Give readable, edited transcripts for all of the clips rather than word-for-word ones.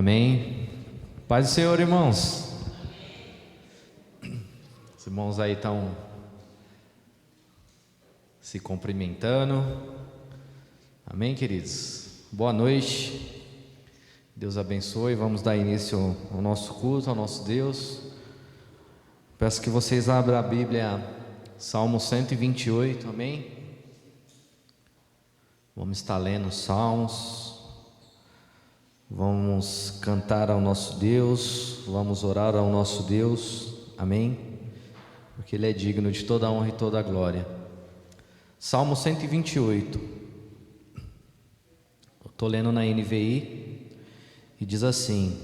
Amém. Paz do Senhor, irmãos. Os irmãos aí estão se cumprimentando. Amém, queridos? Boa noite. Deus abençoe. Vamos dar início ao nosso culto, ao nosso Deus. Peço que vocês abram a Bíblia, Salmo 128, amém? Vamos estar lendo os Salmos. Vamos cantar ao nosso Deus, vamos orar ao nosso Deus, amém? Porque Ele é digno de toda a honra e toda a glória. Salmo 128, eu estou lendo na NVI, e diz assim: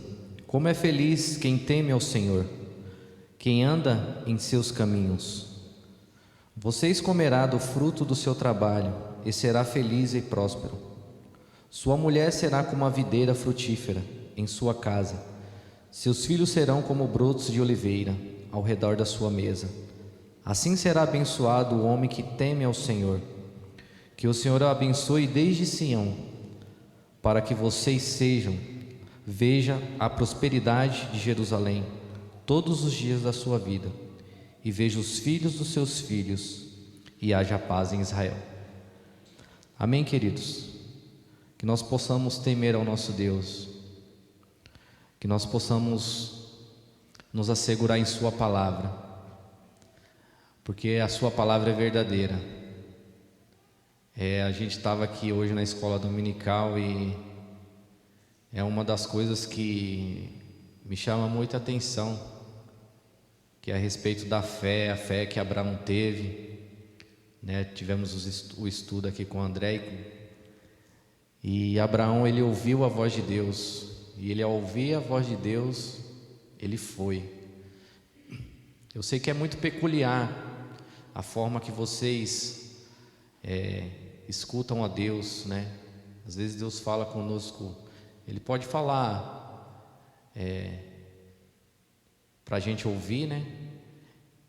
como é feliz quem teme ao Senhor, quem anda em seus caminhos. Vocês comerá do fruto do seu trabalho, e será feliz e próspero. Sua mulher será como a videira frutífera em sua casa, seus filhos serão como brotos de oliveira ao redor da sua mesa. Assim será abençoado o homem que teme ao Senhor. Que o Senhor o abençoe desde Sião, para que vocês veja a prosperidade de Jerusalém todos os dias da sua vida, e veja os filhos dos seus filhos, e haja paz em Israel. Amém, queridos? Que nós possamos temer ao nosso Deus, que nós possamos nos assegurar em Sua palavra, porque a Sua palavra é verdadeira. A gente estava aqui hoje na escola dominical e é uma das coisas que me chama muita atenção, que é a respeito da fé, a fé que Abraão teve, né? Tivemos o estudo aqui com o André e Abraão, ele ouviu a voz de Deus, e ele, ao ouvir a voz de Deus, ele foi. Eu sei que é muito peculiar a forma que vocês escutam a Deus, né? Às vezes Deus fala conosco, Ele pode falar para a gente ouvir, né?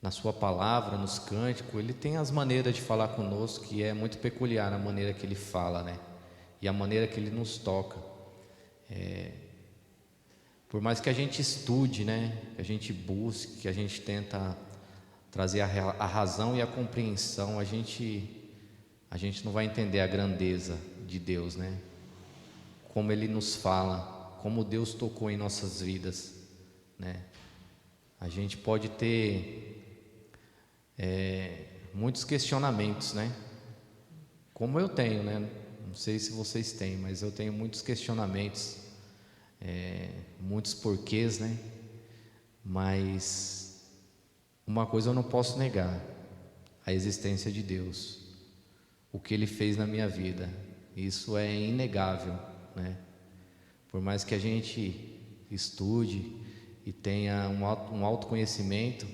Na sua palavra, nos cânticos, Ele tem as maneiras de falar conosco, que é muito peculiar a maneira que Ele fala, né? E a maneira que Ele nos toca. Por mais que a gente estude, né, que a gente busque, que a gente tenta trazer a razão e a compreensão, a gente não vai entender a grandeza de Deus, né? Como Ele nos fala, como Deus tocou em nossas vidas, né? A gente pode ter muitos questionamentos, né? Como eu tenho, né? Não sei se vocês têm, mas eu tenho muitos questionamentos, muitos porquês, né? Mas uma coisa eu não posso negar: a existência de Deus, o que Ele fez na minha vida. Isso é inegável, né? Por mais que a gente estude e tenha um autoconhecimento,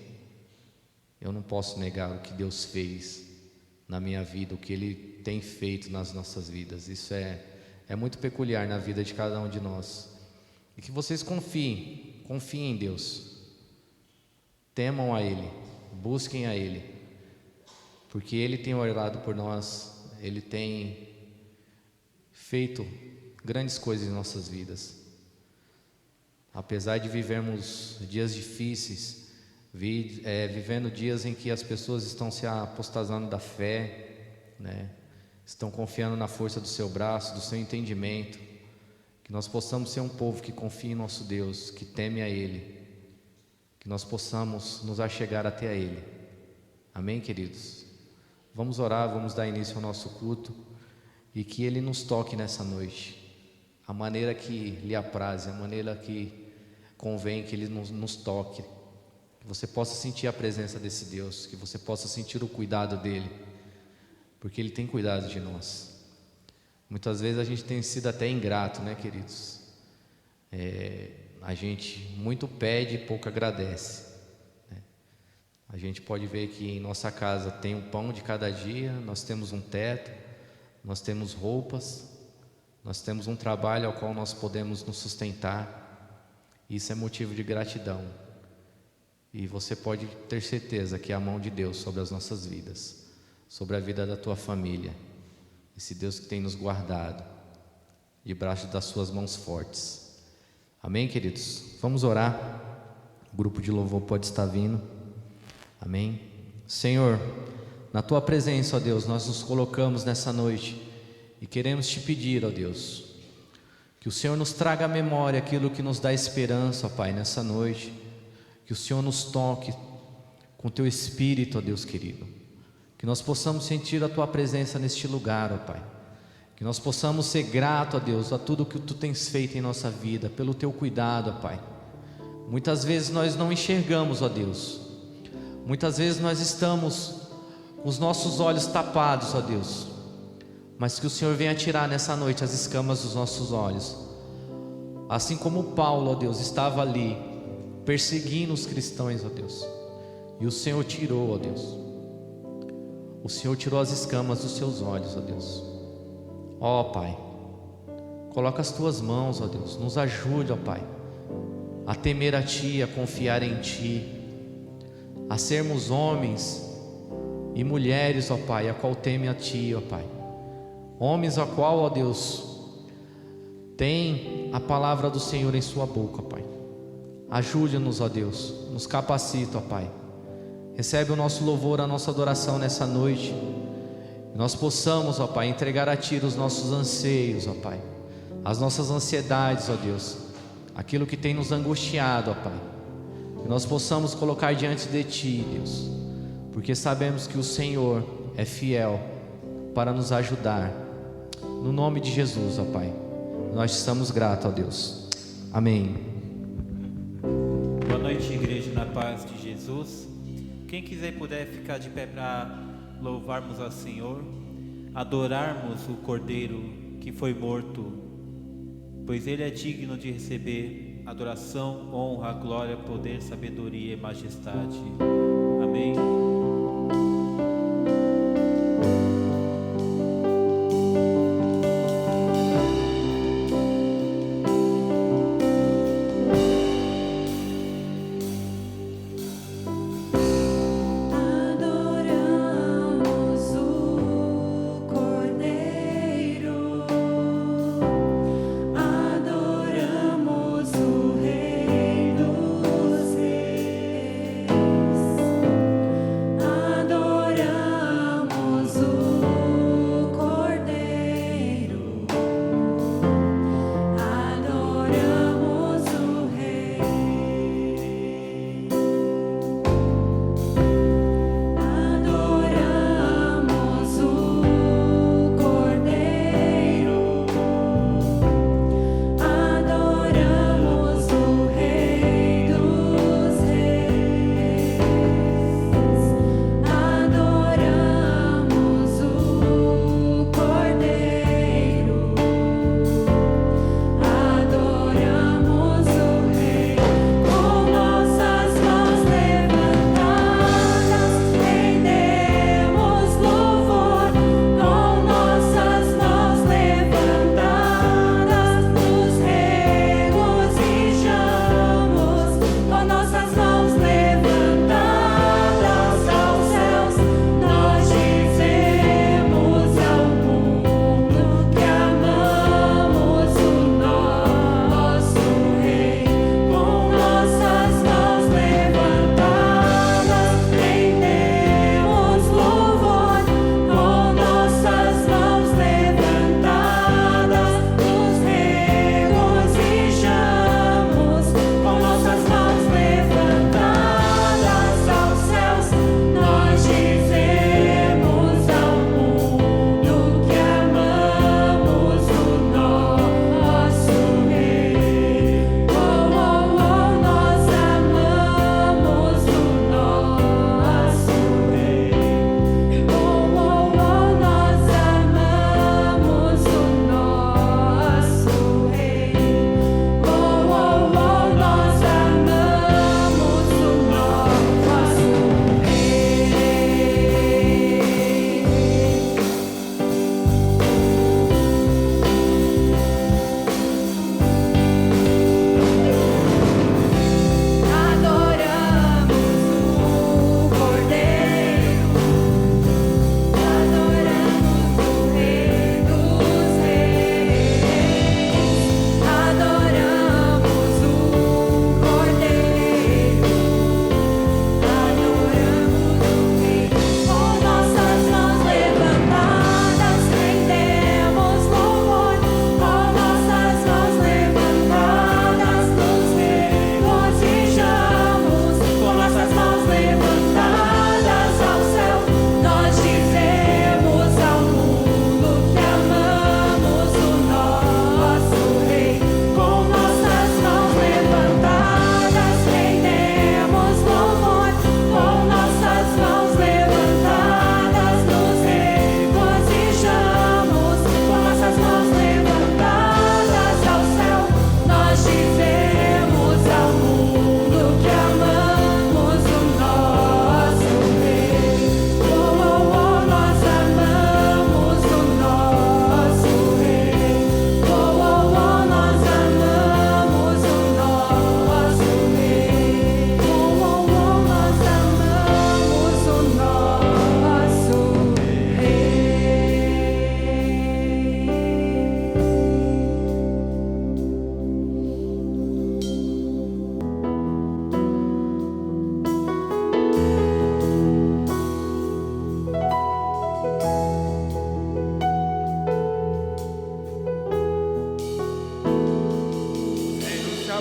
eu não posso negar o que Deus fez na minha vida, o que Ele tem feito nas nossas vidas. Isso é muito peculiar na vida de cada um de nós. E que vocês confiem em Deus, temam a Ele, busquem a Ele, porque Ele tem orado por nós, Ele tem feito grandes coisas em nossas vidas. Apesar de vivermos dias difíceis, vivendo dias em que as pessoas estão se apostatando da fé, né? Estão confiando na força do seu braço, do seu entendimento, que nós possamos ser um povo que confia em nosso Deus, que teme a Ele, que nós possamos nos achegar até a Ele. Amém, queridos? Vamos orar, vamos dar início ao nosso culto, e que Ele nos toque nessa noite, a maneira que lhe apraz, a maneira que convém que Ele nos toque, que você possa sentir a presença desse Deus, que você possa sentir o cuidado dEle, porque Ele tem cuidado de nós. Muitas vezes a gente tem sido até ingrato, né, queridos? A gente muito pede e pouco agradece, né? A gente pode ver que em nossa casa tem um pão de cada dia, nós temos um teto, nós temos roupas, nós temos um trabalho ao qual nós podemos nos sustentar. Isso é motivo de gratidão. E você pode ter certeza que é a mão de Deus sobre as nossas vidas, sobre a vida da tua família. Esse Deus que tem nos guardado debaixo das suas mãos fortes. Amém, queridos? Vamos orar. O grupo de louvor pode estar vindo. Amém. Senhor, na Tua presença, ó Deus, nós nos colocamos nessa noite e queremos Te pedir, ó Deus, que o Senhor nos traga à memória aquilo que nos dá esperança, ó Pai, nessa noite. Que o Senhor nos toque com Teu Espírito, ó Deus querido. Que nós possamos sentir a Tua presença neste lugar, ó Pai. Que nós possamos ser gratos, ó Deus, a tudo que Tu tens feito em nossa vida, pelo Teu cuidado, ó Pai. Muitas vezes nós não enxergamos, ó Deus. Muitas vezes nós estamos com os nossos olhos tapados, ó Deus. Mas que o Senhor venha tirar nessa noite as escamas dos nossos olhos. Assim como Paulo, ó Deus, estava ali perseguindo os cristãos, ó Deus. E o Senhor tirou, ó Deus. O Senhor tirou as escamas dos seus olhos, ó Deus. Ó Pai, coloca as Tuas mãos, ó Deus, nos ajude, ó Pai, a temer a Ti, a confiar em Ti, a sermos homens e mulheres, ó Pai, a qual teme a Ti, ó Pai. Homens a qual, ó Deus, tem a palavra do Senhor em sua boca, ó Pai. Ajude-nos, ó Deus, nos capacita, ó Pai. Recebe o nosso louvor, a nossa adoração nessa noite. Que nós possamos, ó Pai, entregar a Ti os nossos anseios, ó Pai, as nossas ansiedades, ó Deus, aquilo que tem nos angustiado, ó Pai. Que nós possamos colocar diante de Ti, Deus, porque sabemos que o Senhor é fiel para nos ajudar. No nome de Jesus, ó Pai, nós estamos gratos, ó Deus. Amém. Boa noite, igreja, na paz de Jesus. Quem quiser e puder ficar de pé para louvarmos ao Senhor, adorarmos o Cordeiro que foi morto, pois Ele é digno de receber adoração, honra, glória, poder, sabedoria e majestade. Amém. Adoramos o Rei dos Reis.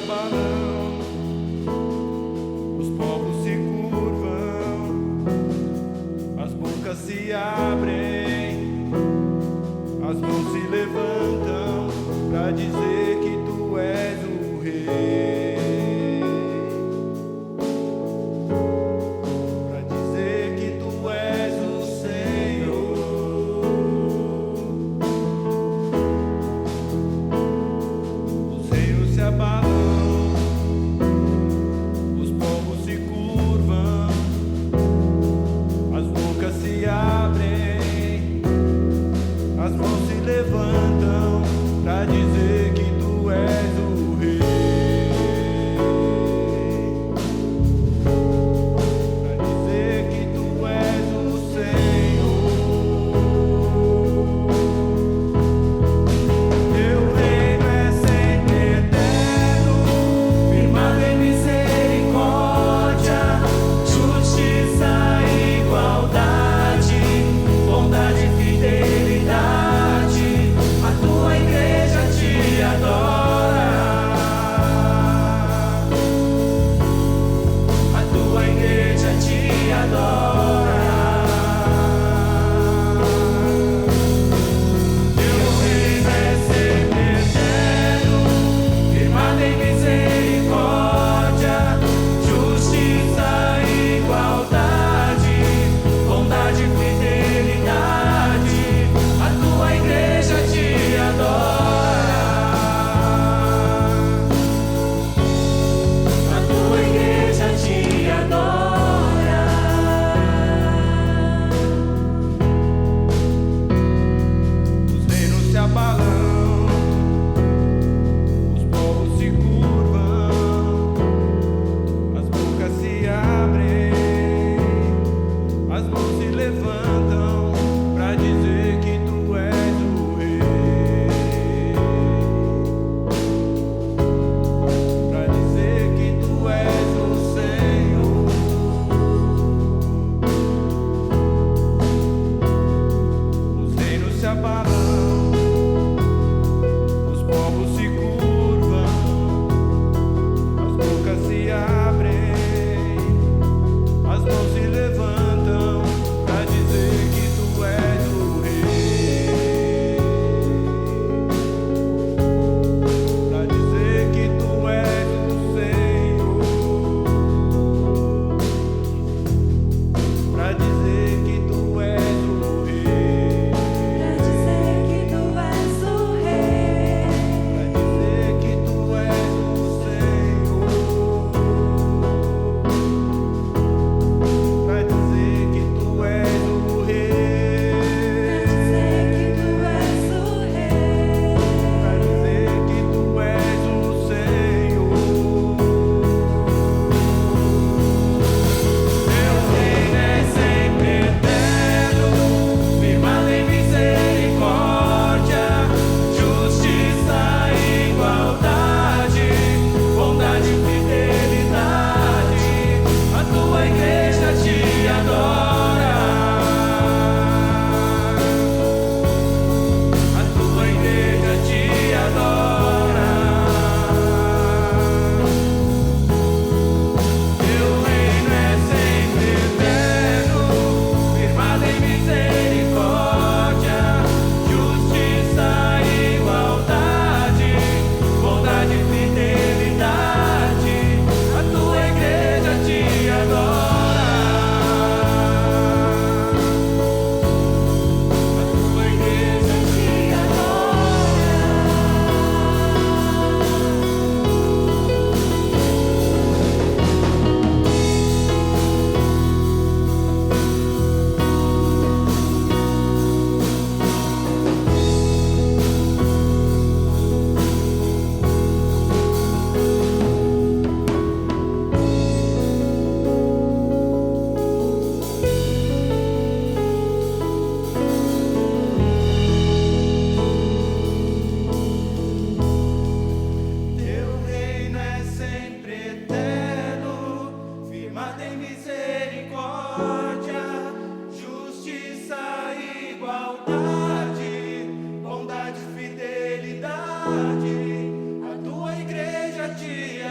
abalam, os povos se curvam, as bocas se abrem, as mãos se levantam para dizer que tu és o Rei, para dizer que tu és o Senhor. Os reinos se abalam, os povos se curvam, as bocas se abrem, as mãos se levantam para dizer que tu és o Rei, para dizer que tu és o Senhor. Teu reino é sempre eterno, firmado em misericórdia, justiça e igualdade, bondade e fidelidade. A tua igreja te adora, a tua igreja te adora. Teu reino é sempre eterno, firmado em misericórdia, justiça e igualdade, bondade e fidelidade. A tua igreja te adora, a tua igreja te adora. Os reinos se abalam, os povos se curvam, as bocas se abrem, as mãos se levantam para dizer que tu és o Rei, para dizer que tu és o Senhor. Os reinos se abalam, os povos se curvam, as bocas se abrem, as mãos se levantam para dizer que tu és o Rei, para dizer que tu és o Senhor, para dizer que tu és o Rei, Pra dizer que tu és o Rei, para dizer que tu és o Senhor, para dizer que tu és o Rei, pra dizer que tu és o Rei, para dizer que tu és o Senhor. Teu reino é sempre eterno, firmado em misericórdia, justiça e igualdade, bondade e fidelidade. A tua igreja te adora, a tua igreja te adora. Teu reino é sempre eterno, firmado em misericórdia, justiça e igualdade, bondade e fidelidade. A tua igreja te adora, a tua igreja te adora. Teu reino é sempre eterno, firmado em misericórdia, justiça e igualdade, bondade e fidelidade. A tua igreja te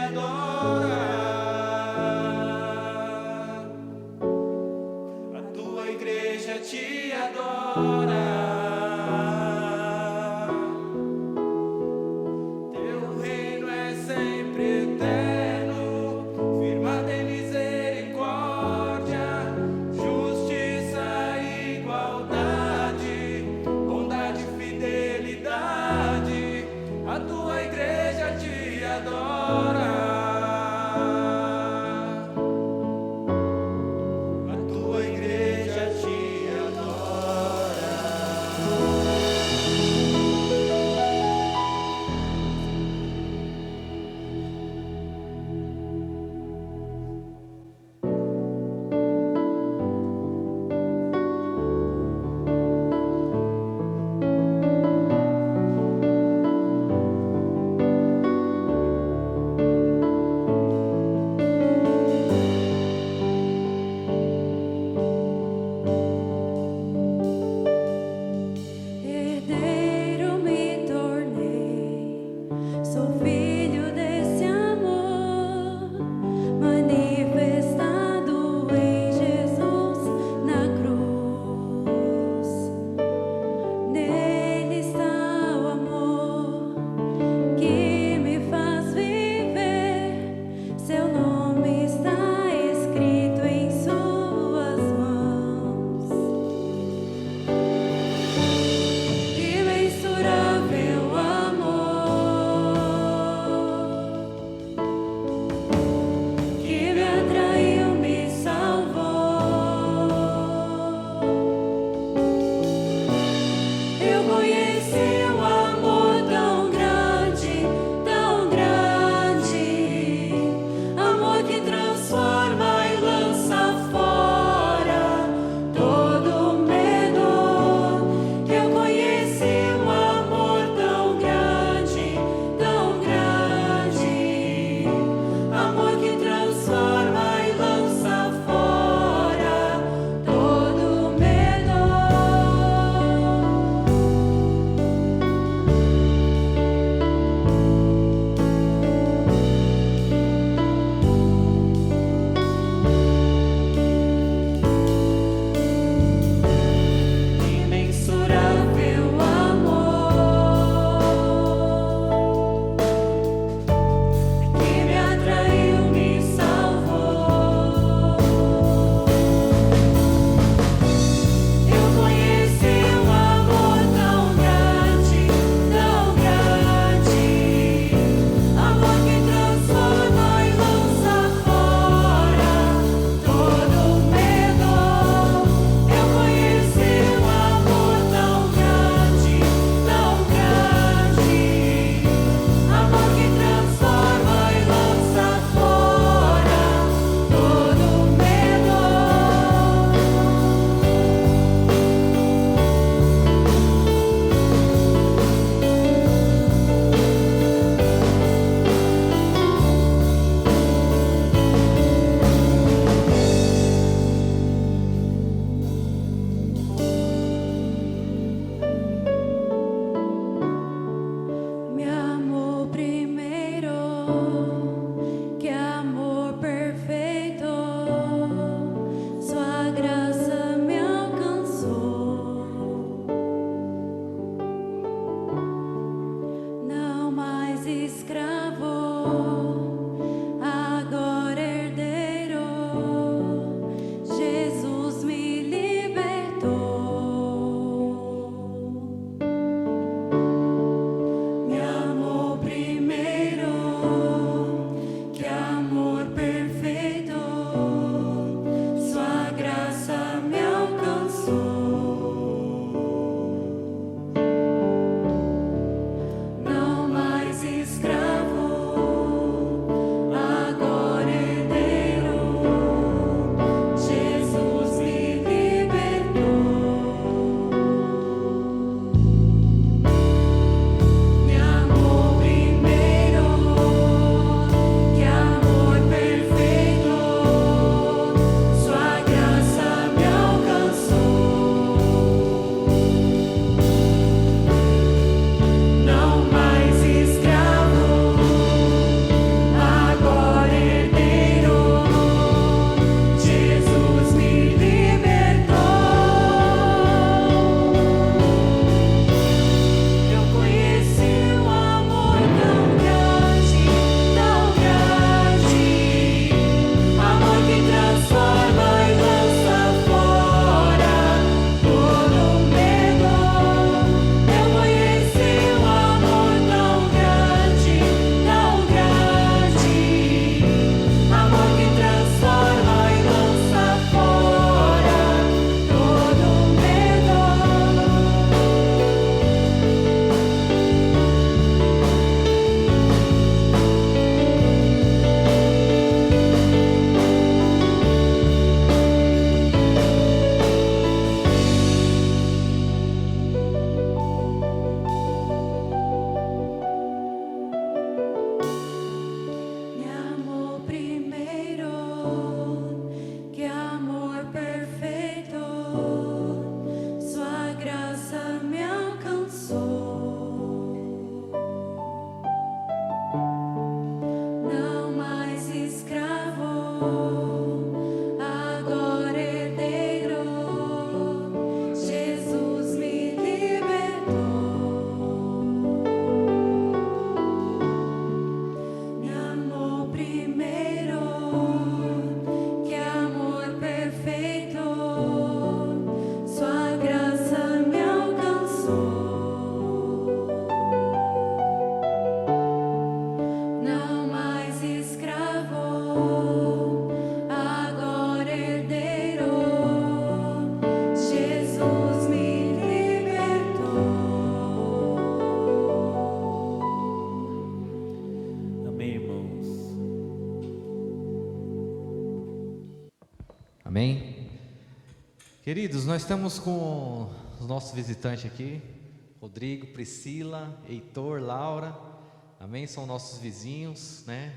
escravo, agora herdeiro. Jesus me libertou. Me amou primeiro, que amor perfeito. Sua graça me alcançou. Não mais escravo, agora herdeiro. Jesus me libertou. Me amou primeiro, que amor perfeito. Sua graça me alcançou. Não mais escravo, agora herdeiro. Jesus me libertou. Eu conheci um amor tão grande, amor que transforma e lança fora todo medo. Eu conheci um amor tão grande, amor que transforma e lança fora todo medo. Me amou primeiro, que amor perfeito. Sua graça me alcançou. Não mais escravo, agora herdeiro. Jesus me libertou. Me amou primeiro, que amor perfeito. Sua graça me alcançou. Não mais escravo, agora herdeiro. Jesus me libertou. Amém, irmãos. Amém? Queridos, nós estamos com os nossos visitantes aqui, Rodrigo, Priscila, Heitor, Laura, amém? São nossos vizinhos, né?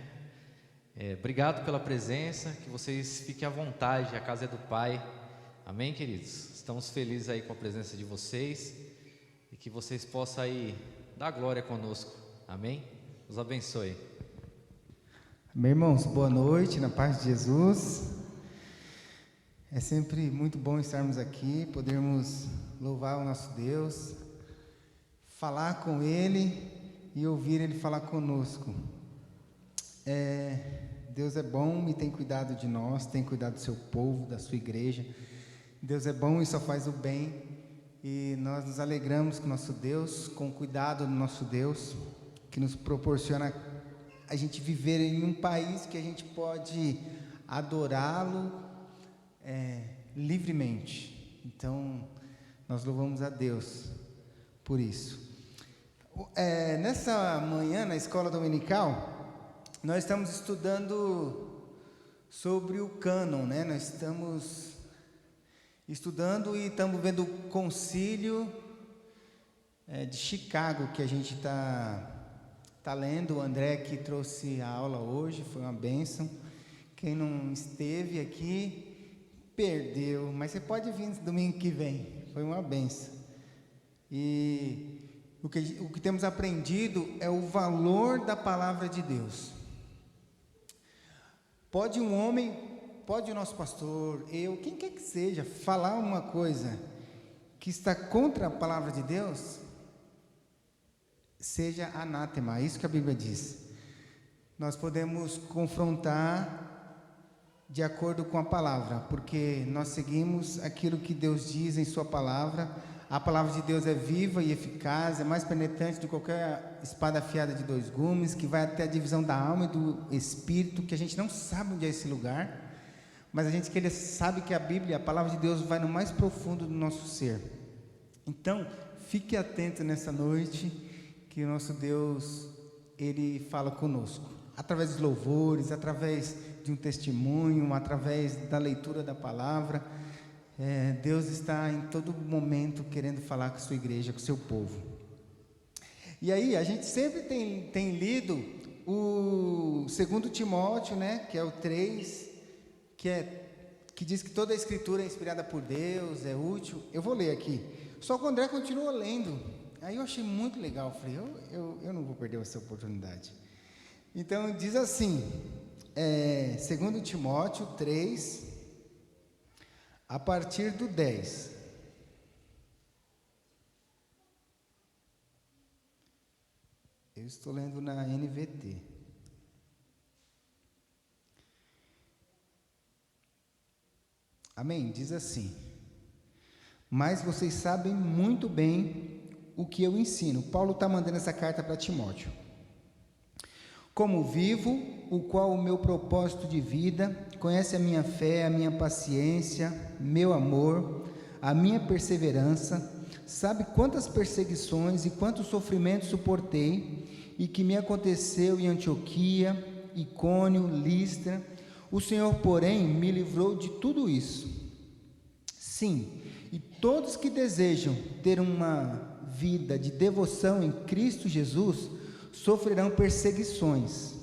Obrigado pela presença, que vocês fiquem à vontade, a casa é do Pai, amém, queridos? Estamos felizes aí com a presença de vocês e que vocês possam aí dar glória conosco, amém? Deus abençoe. Meus irmãos, boa noite, na paz de Jesus. É sempre muito bom estarmos aqui, podermos louvar o nosso Deus, falar com Ele e ouvir Ele falar conosco. Deus é bom e tem cuidado de nós, tem cuidado do seu povo, da sua igreja. Deus é bom e só faz o bem, e nós nos alegramos com o nosso Deus, com o cuidado do nosso Deus, que nos proporciona a gente viver em um país que a gente pode adorá-lo livremente. Então, nós louvamos a Deus por isso. Nessa manhã, na escola dominical, nós estamos estudando sobre o cânon, né? Nós estamos estudando e estamos vendo o concílio de Chicago, que a gente está lendo. O André que trouxe a aula hoje, foi uma bênção. Quem não esteve aqui, perdeu, mas você pode vir domingo que vem, foi uma bênção. E o que temos aprendido é o valor da palavra de Deus. Pode um homem, pode o nosso pastor, eu, quem quer que seja, falar uma coisa que está contra a palavra de Deus, seja anátema, é isso que a Bíblia diz. Nós podemos confrontar de acordo com a palavra, porque nós seguimos aquilo que Deus diz em sua palavra. A palavra de Deus é viva e eficaz, é mais penetrante do que qualquer espada afiada de 2 gumes, que vai até a divisão da alma e do espírito, que a gente não sabe onde é esse lugar, mas a gente sabe que a Bíblia, a palavra de Deus, vai no mais profundo do nosso ser. Então, fique atento nessa noite, que o nosso Deus, Ele fala conosco, através dos louvores, através de um testemunho, através da leitura da palavra. Deus está em todo momento querendo falar com a sua igreja, com o seu povo. E aí, a gente sempre tem lido o 2 Timóteo, né, que é o 3, que diz que toda a escritura é inspirada por Deus, é útil. Eu vou ler aqui. Só que o André continuou lendo. Aí eu achei muito legal. Falei, eu não vou perder essa oportunidade. Então, diz assim, 2 Timóteo 3, a partir do 10. Eu estou lendo na NVT. Amém? Diz assim: mas vocês sabem muito bem o que eu ensino. Paulo está mandando essa carta para Timóteo. Como vivo, o qual o meu propósito de vida, conhece a minha fé, a minha paciência, meu amor, a minha perseverança, sabe quantas perseguições e quantos sofrimentos suportei, e que me aconteceu em Antioquia, Icônio, Listra. O Senhor, porém, me livrou de tudo isso. Sim, e todos que desejam ter uma vida de devoção em Cristo Jesus sofrerão perseguições,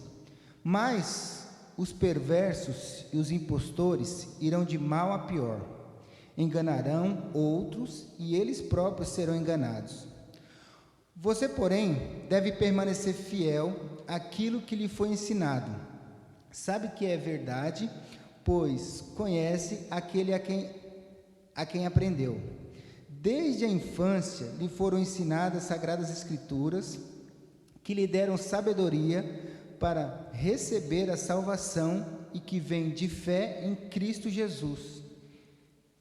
mas os perversos e os impostores irão de mal a pior, enganarão outros e eles próprios serão enganados. Você, porém, deve permanecer fiel àquilo que lhe foi ensinado. Sabe que é verdade, pois conhece aquele a quem aprendeu. Desde a infância lhe foram ensinadas as Sagradas Escrituras, que lhe deram sabedoria para receber a salvação e que vem de fé em Cristo Jesus,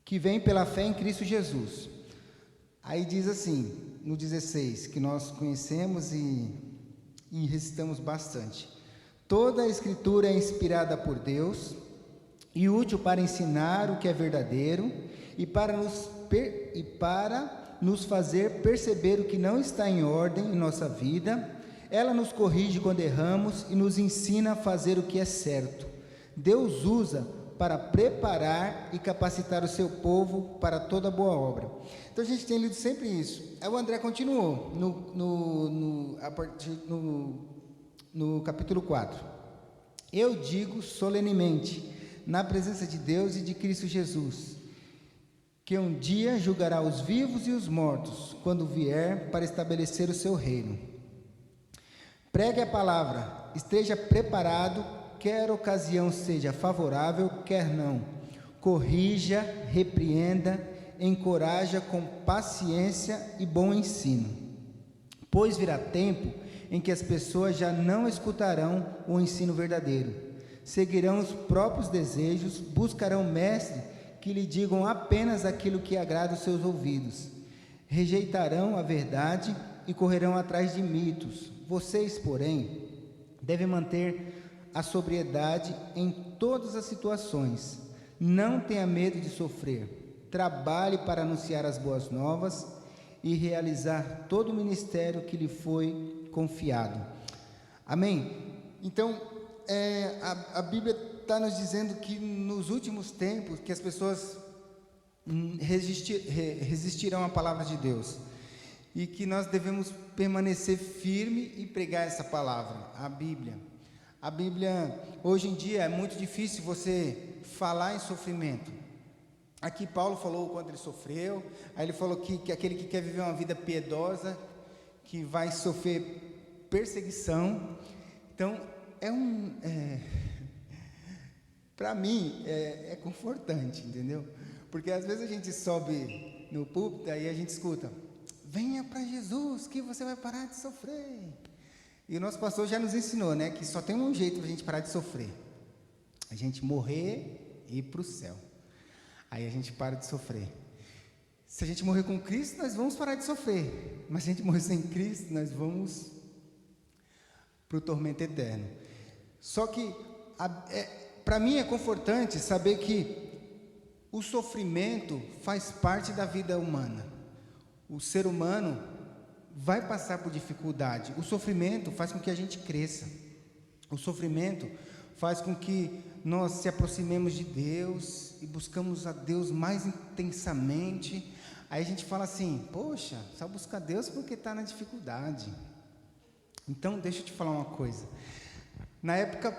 que vem pela fé em Cristo Jesus. Aí diz assim, no 16, que nós conhecemos e recitamos bastante: toda a Escritura é inspirada por Deus e útil para ensinar o que é verdadeiro e para nos fazer perceber o que não está em ordem em nossa vida. Ela nos corrige quando erramos e nos ensina a fazer o que é certo. Deus usa para preparar e capacitar o seu povo para toda boa obra. Então a gente tem lido sempre isso. Aí o André continuou no capítulo 4. Eu digo solenemente, na presença de Deus e de Cristo Jesus, que um dia julgará os vivos e os mortos, quando vier para estabelecer o seu reino. Pregue a palavra, esteja preparado, quer a ocasião seja favorável, quer não. Corrija, repreenda, encoraja com paciência e bom ensino. Pois virá tempo em que as pessoas já não escutarão o ensino verdadeiro. Seguirão os próprios desejos, buscarão mestres que lhe digam apenas aquilo que agrada os seus ouvidos. Rejeitarão a verdade e correrão atrás de mitos. Vocês, porém, devem manter a sobriedade em todas as situações. Não tenha medo de sofrer. Trabalhe para anunciar as boas novas e realizar todo o ministério que lhe foi confiado. Amém? Então, a Bíblia está nos dizendo que nos últimos tempos, que as pessoas resistirão à palavra de Deus. E que nós devemos permanecer firme e pregar essa palavra, a Bíblia. A Bíblia, hoje em dia, é muito difícil você falar em sofrimento. Aqui Paulo falou quando ele sofreu, aí ele falou que aquele que quer viver uma vida piedosa, que vai sofrer perseguição. Então, para mim, é confortante, entendeu? Porque às vezes a gente sobe no púlpito e a gente escuta: venha para Jesus que você vai parar de sofrer. E o nosso pastor já nos ensinou, né, que só tem um jeito para a gente parar de sofrer: a gente morrer e ir para o céu. Aí a gente para de sofrer. Se a gente morrer com Cristo, nós vamos parar de sofrer. Mas se a gente morrer sem Cristo, nós vamos para o tormento eterno. Só que para mim é confortante saber que o sofrimento faz parte da vida humana. O ser humano vai passar por dificuldade. O sofrimento faz com que a gente cresça. O sofrimento faz com que nós se aproximemos de Deus e buscamos a Deus mais intensamente. Aí a gente fala assim: poxa, só busca Deus porque está na dificuldade. Então, deixa eu te falar uma coisa. Na época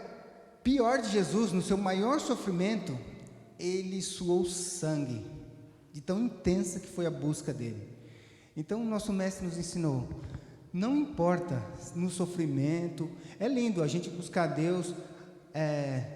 pior de Jesus, no seu maior sofrimento, ele suou sangue, de tão intensa que foi a busca dele. Então, o nosso mestre nos ensinou: não importa no sofrimento, é lindo a gente buscar Deus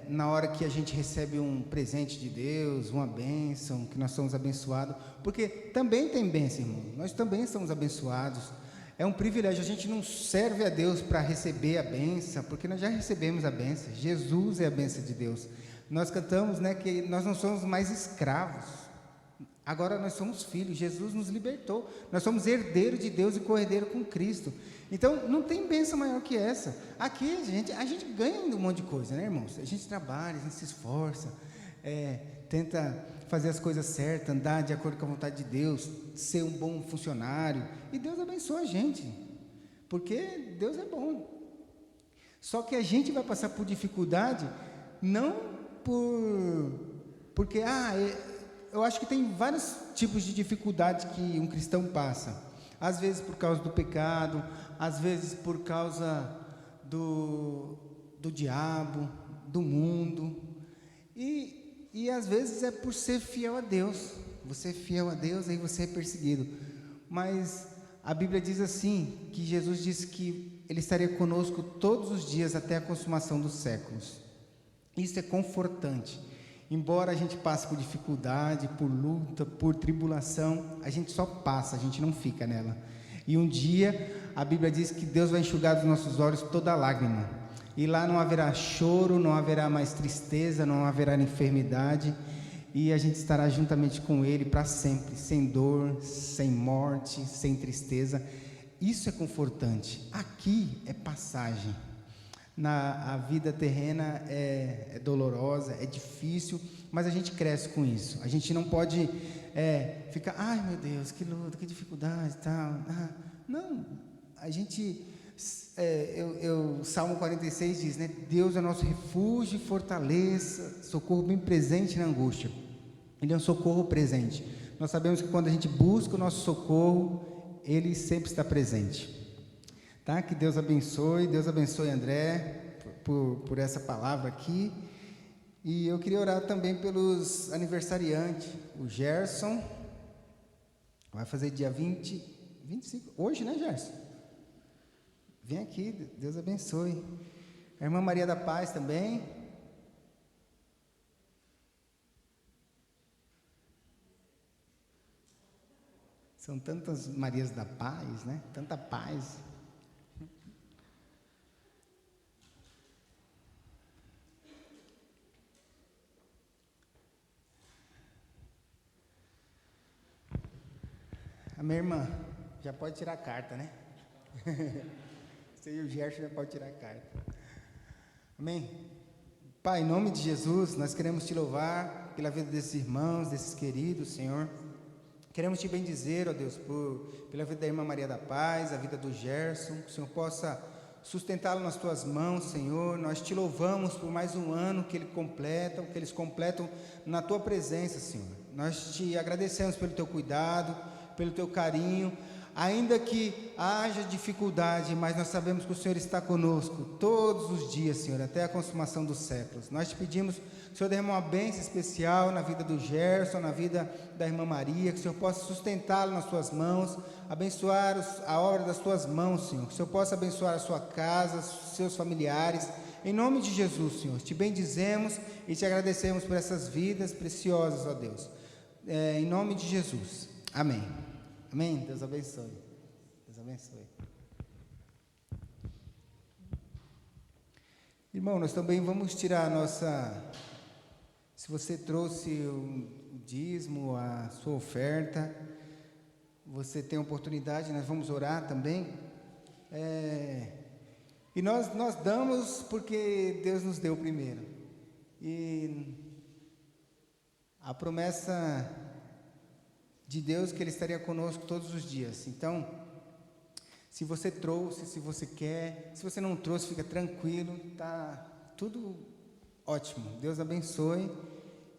na hora que a gente recebe um presente de Deus, uma bênção, que nós somos abençoados, porque também tem bênção, irmão, nós também somos abençoados. É um privilégio, a gente não serve a Deus para receber a bênção, porque nós já recebemos a bênção. Jesus é a bênção de Deus. Nós cantamos, né, que nós não somos mais escravos, agora nós somos filhos. Jesus nos libertou, nós somos herdeiros de Deus e co-herdeiro com Cristo. Então não tem bênção maior que essa. Aqui a gente ganha um monte de coisa, né, irmãos? A gente trabalha, a gente se esforça, tenta fazer as coisas certas, andar de acordo com a vontade de Deus, ser um bom funcionário, e Deus abençoa a gente, porque Deus é bom. Só que a gente vai passar por dificuldade, não porque eu acho que tem vários tipos de dificuldade que um cristão passa. Às vezes por causa do pecado, às vezes por causa do diabo, do mundo, e às vezes é por ser fiel a Deus. Você é fiel a Deus, aí você é perseguido. Mas a Bíblia diz assim, que Jesus disse que Ele estaria conosco todos os dias até a consumação dos séculos. Isso é confortante. Embora a gente passe por dificuldade, por luta, por tribulação, a gente só passa, a gente não fica nela. E um dia, a Bíblia diz que Deus vai enxugar dos nossos olhos toda lágrima. E lá não haverá choro, não haverá mais tristeza, não haverá enfermidade. E a gente estará juntamente com Ele para sempre, sem dor, sem morte, sem tristeza. Isso é confortante. Aqui é passagem. A vida terrena é dolorosa, é difícil, mas a gente cresce com isso. A gente não pode ficar, ai meu Deus, que luta, que dificuldade e tal. Não, a gente, Salmo 46 diz, né? Deus é nosso refúgio e fortaleza, socorro bem presente na angústia. Ele é um socorro presente. Nós sabemos que quando a gente busca o nosso socorro, Ele sempre está presente. Tá? Que Deus abençoe André por essa palavra aqui. E eu queria orar também pelos aniversariantes. O Gerson vai fazer dia 25, hoje, né, Gerson? Vem aqui, Deus abençoe. A irmã Maria da Paz também. São tantas Marias da Paz, né? Tanta paz. A minha irmã já pode tirar a carta, né? Você e o Gerson já pode tirar a carta. Amém? Pai, em nome de Jesus, nós queremos Te louvar pela vida desses irmãos, desses queridos, Senhor. Queremos Te bendizer, ó Deus, pela vida da irmã Maria da Paz, a vida do Gerson, que o Senhor possa sustentá-lo nas Tuas mãos, Senhor. Nós Te louvamos por mais um ano que eles completam na Tua presença, Senhor. Nós Te agradecemos pelo Teu cuidado, pelo Teu carinho, ainda que haja dificuldade, mas nós sabemos que o Senhor está conosco todos os dias, Senhor, até a consumação dos séculos. Nós Te pedimos, Senhor, derrama uma bênção especial na vida do Gerson, na vida da irmã Maria, que o Senhor possa sustentá-lo nas Tuas mãos, abençoar a obra das Tuas mãos, Senhor, que o Senhor possa abençoar a sua casa, seus familiares, em nome de Jesus, Senhor. Te bendizemos e Te agradecemos por essas vidas preciosas, ó Deus, em nome de Jesus, amém. Amém? Deus abençoe. abençoe. Irmão, nós também vamos tirar a nossa... Se você trouxe o dízimo, a sua oferta, você tem a oportunidade, nós vamos orar também. E nós damos porque Deus nos deu primeiro. E a promessa de Deus que Ele estaria conosco todos os dias. Então, se você trouxe, se você quer, se você não trouxe, fica tranquilo, tá tudo ótimo. Deus abençoe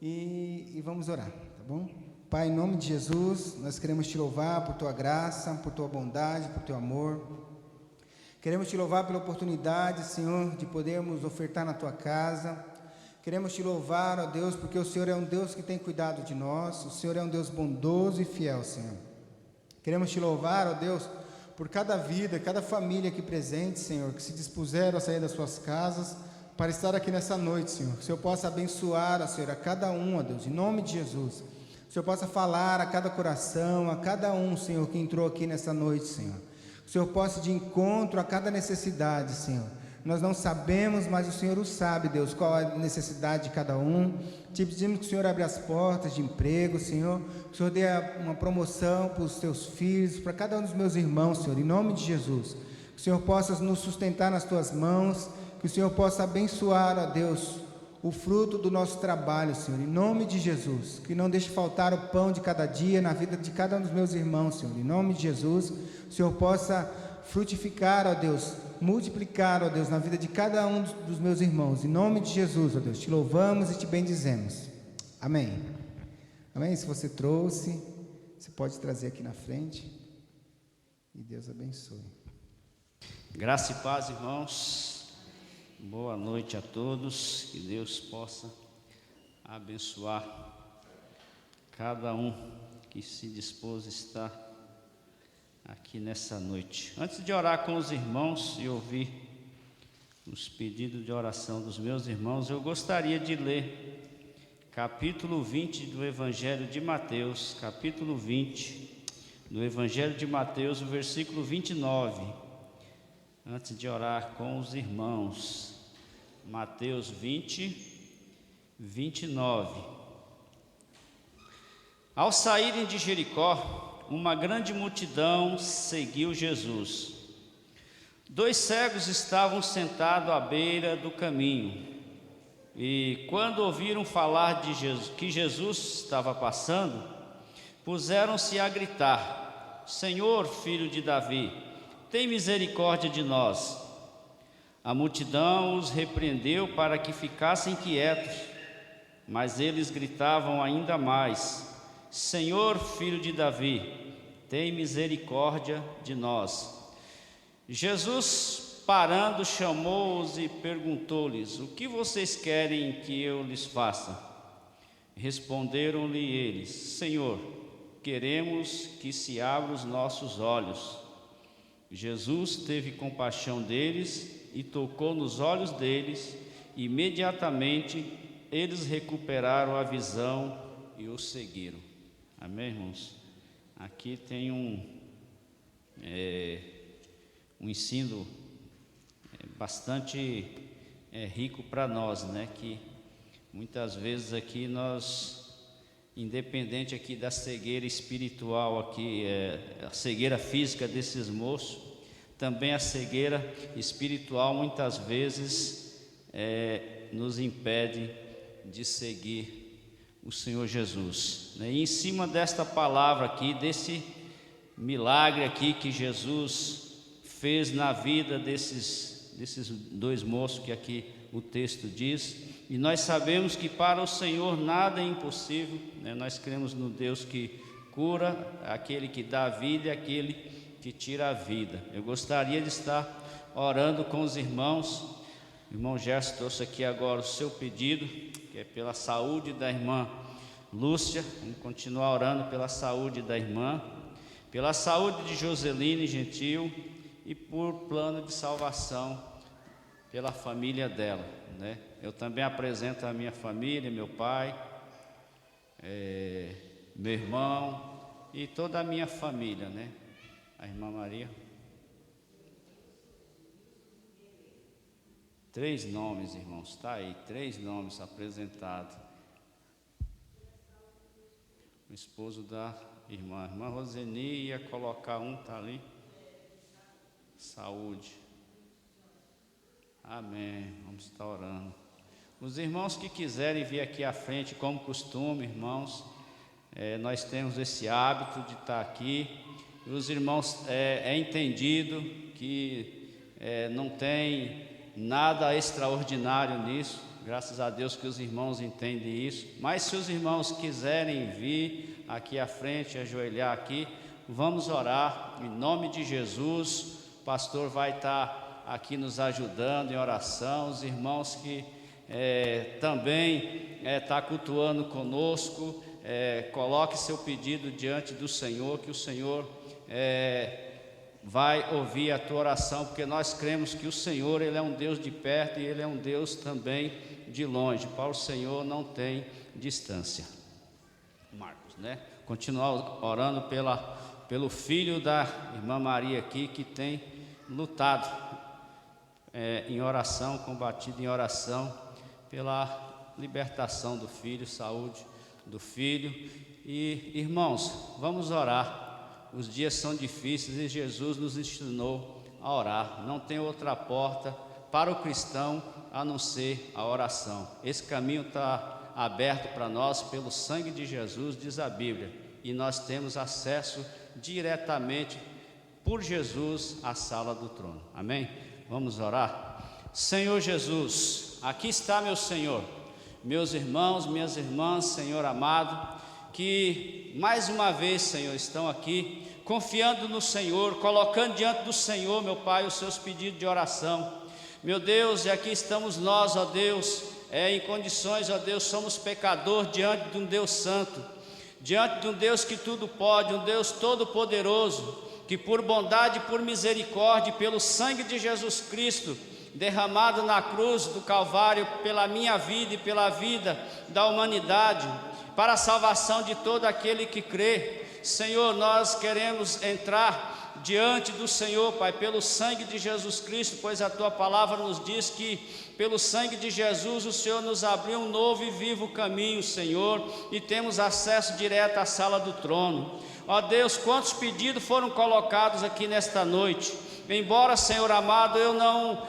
e vamos orar, tá bom? Pai, em nome de Jesus, nós queremos Te louvar por Tua graça, por Tua bondade, por Teu amor. Queremos Te louvar pela oportunidade, Senhor, de podermos ofertar na Tua casa. Queremos Te louvar, ó Deus, porque o Senhor é um Deus que tem cuidado de nós. O Senhor é um Deus bondoso e fiel, Senhor. Queremos Te louvar, ó Deus, por cada vida, cada família aqui presente, Senhor, que se dispuseram a sair das suas casas para estar aqui nessa noite, Senhor. Que o Senhor possa abençoar, ó Senhor, a cada um, ó Deus, em nome de Jesus. Que o Senhor possa falar a cada coração, a cada um, Senhor, que entrou aqui nessa noite, Senhor. Que o Senhor possa ir de encontro a cada necessidade, Senhor. Nós não sabemos, mas o Senhor o sabe, Deus, qual a necessidade de cada um. Te pedimos que o Senhor abra as portas de emprego, Senhor. Que o Senhor dê uma promoção para os Teus filhos, para cada um dos meus irmãos, Senhor, em nome de Jesus. Que o Senhor possa nos sustentar nas Tuas mãos. Que o Senhor possa abençoar, ó Deus, o fruto do nosso trabalho, Senhor, em nome de Jesus. Que não deixe faltar o pão de cada dia na vida de cada um dos meus irmãos, Senhor, em nome de Jesus. O Senhor possa frutificar, ó Deus, multiplicar, ó Deus, na vida de cada um dos meus irmãos, em nome de Jesus, ó Deus. Te louvamos e Te bendizemos. Amém. Amém? Se você trouxe, você pode trazer aqui na frente. E Deus abençoe. Graça e paz, irmãos. Boa noite a todos. Que Deus possa abençoar cada um que se dispôs a estar aqui nessa noite. Antes de orar com os irmãos e ouvir os pedidos de oração dos meus irmãos, eu gostaria de ler capítulo 20 do Evangelho de Mateus, capítulo 20 do Evangelho de Mateus, o versículo 29, antes de orar com os irmãos. Mateus 20, 29. Ao saírem de Jericó, uma grande multidão seguiu Jesus. 2 cegos estavam sentados à beira do caminho, e quando ouviram falar de Jesus, que Jesus estava passando, puseram-se a gritar: Senhor, filho de Davi, tem misericórdia de nós. A multidão os repreendeu para que ficassem quietos, mas eles gritavam ainda mais: Senhor, filho de Davi, tem misericórdia de nós. Jesus, parando, chamou-os e perguntou-lhes: o que vocês querem que eu lhes faça? Responderam-lhe eles: Senhor, queremos que se abra os nossos olhos. Jesus teve compaixão deles e tocou nos olhos deles. Imediatamente eles recuperaram a visão e o seguiram. Amém, irmãos? Aqui tem um ensino bastante rico para nós, né? Que muitas vezes aqui nós, independente aqui da cegueira espiritual aqui, a cegueira física desses moços, também a cegueira espiritual muitas vezes nos impede de seguir o Senhor Jesus, né? E em cima desta palavra aqui, desse milagre aqui que Jesus fez na vida desses 2 moços que aqui o texto diz, e nós sabemos que para o Senhor nada é impossível, né? Nós cremos no Deus que cura, aquele que dá a vida e aquele que tira a vida. Eu gostaria de estar orando com os irmãos. O irmão Gerson trouxe aqui agora o seu pedido, que é pela saúde da irmã Lúcia. Vamos continuar orando pela saúde da irmã, pela saúde de Joseline Gentil e por plano de salvação pela família dela, né? Eu também apresento a minha família, meu pai, meu irmão e toda a minha família, né? A irmã Maria. 3 nomes, irmãos, está aí, 3 nomes apresentados. O esposo da irmã Roseni ia colocar um, está ali. Saúde. Amém. Vamos estar orando. Os irmãos que quiserem vir aqui à frente, como costume, irmãos, nós temos esse hábito de estar aqui. E os irmãos, é entendido que não tem nada extraordinário nisso. Graças a Deus que os irmãos entendem isso. Mas se os irmãos quiserem vir aqui à frente, ajoelhar aqui, vamos orar em nome de Jesus. O pastor vai estar aqui nos ajudando em oração. Os irmãos que também estão cultuando conosco, coloque seu pedido diante do Senhor, que o Senhor vai ouvir a tua oração, porque nós cremos que o Senhor, Ele é um Deus de perto e Ele é um Deus também de longe. Para o Senhor não tem distância. Marcos, né? Continuar orando pelo filho da irmã Maria aqui, que tem lutado em oração, combatido em oração pela libertação do filho, saúde do filho. E irmãos, vamos orar. Os dias são difíceis e Jesus nos ensinou a orar. Não tem outra porta para o cristão a não ser a oração. Esse caminho está aberto para nós pelo sangue de Jesus, diz a Bíblia, e nós temos acesso diretamente por Jesus à sala do trono. Amém? Vamos orar? Senhor Jesus, aqui está meu Senhor, meus irmãos, minhas irmãs, Senhor amado, que mais uma vez, Senhor, estão aqui confiando no Senhor, colocando diante do Senhor, meu Pai, os seus pedidos de oração. Meu Deus, e aqui estamos nós, ó Deus, em condições, ó Deus, somos pecadores diante de um Deus santo, diante de um Deus que tudo pode, um Deus todo-poderoso, que por bondade e por misericórdia, pelo sangue de Jesus Cristo, derramado na cruz do Calvário, pela minha vida e pela vida da humanidade, para a salvação de todo aquele que crê. Senhor, nós queremos entrar diante do Senhor, Pai, pelo sangue de Jesus Cristo, pois a Tua palavra nos diz que pelo sangue de Jesus o Senhor nos abriu um novo e vivo caminho, Senhor, e temos acesso direto à sala do trono. Ó Deus, quantos pedidos foram colocados aqui nesta noite. Embora, Senhor amado, eu não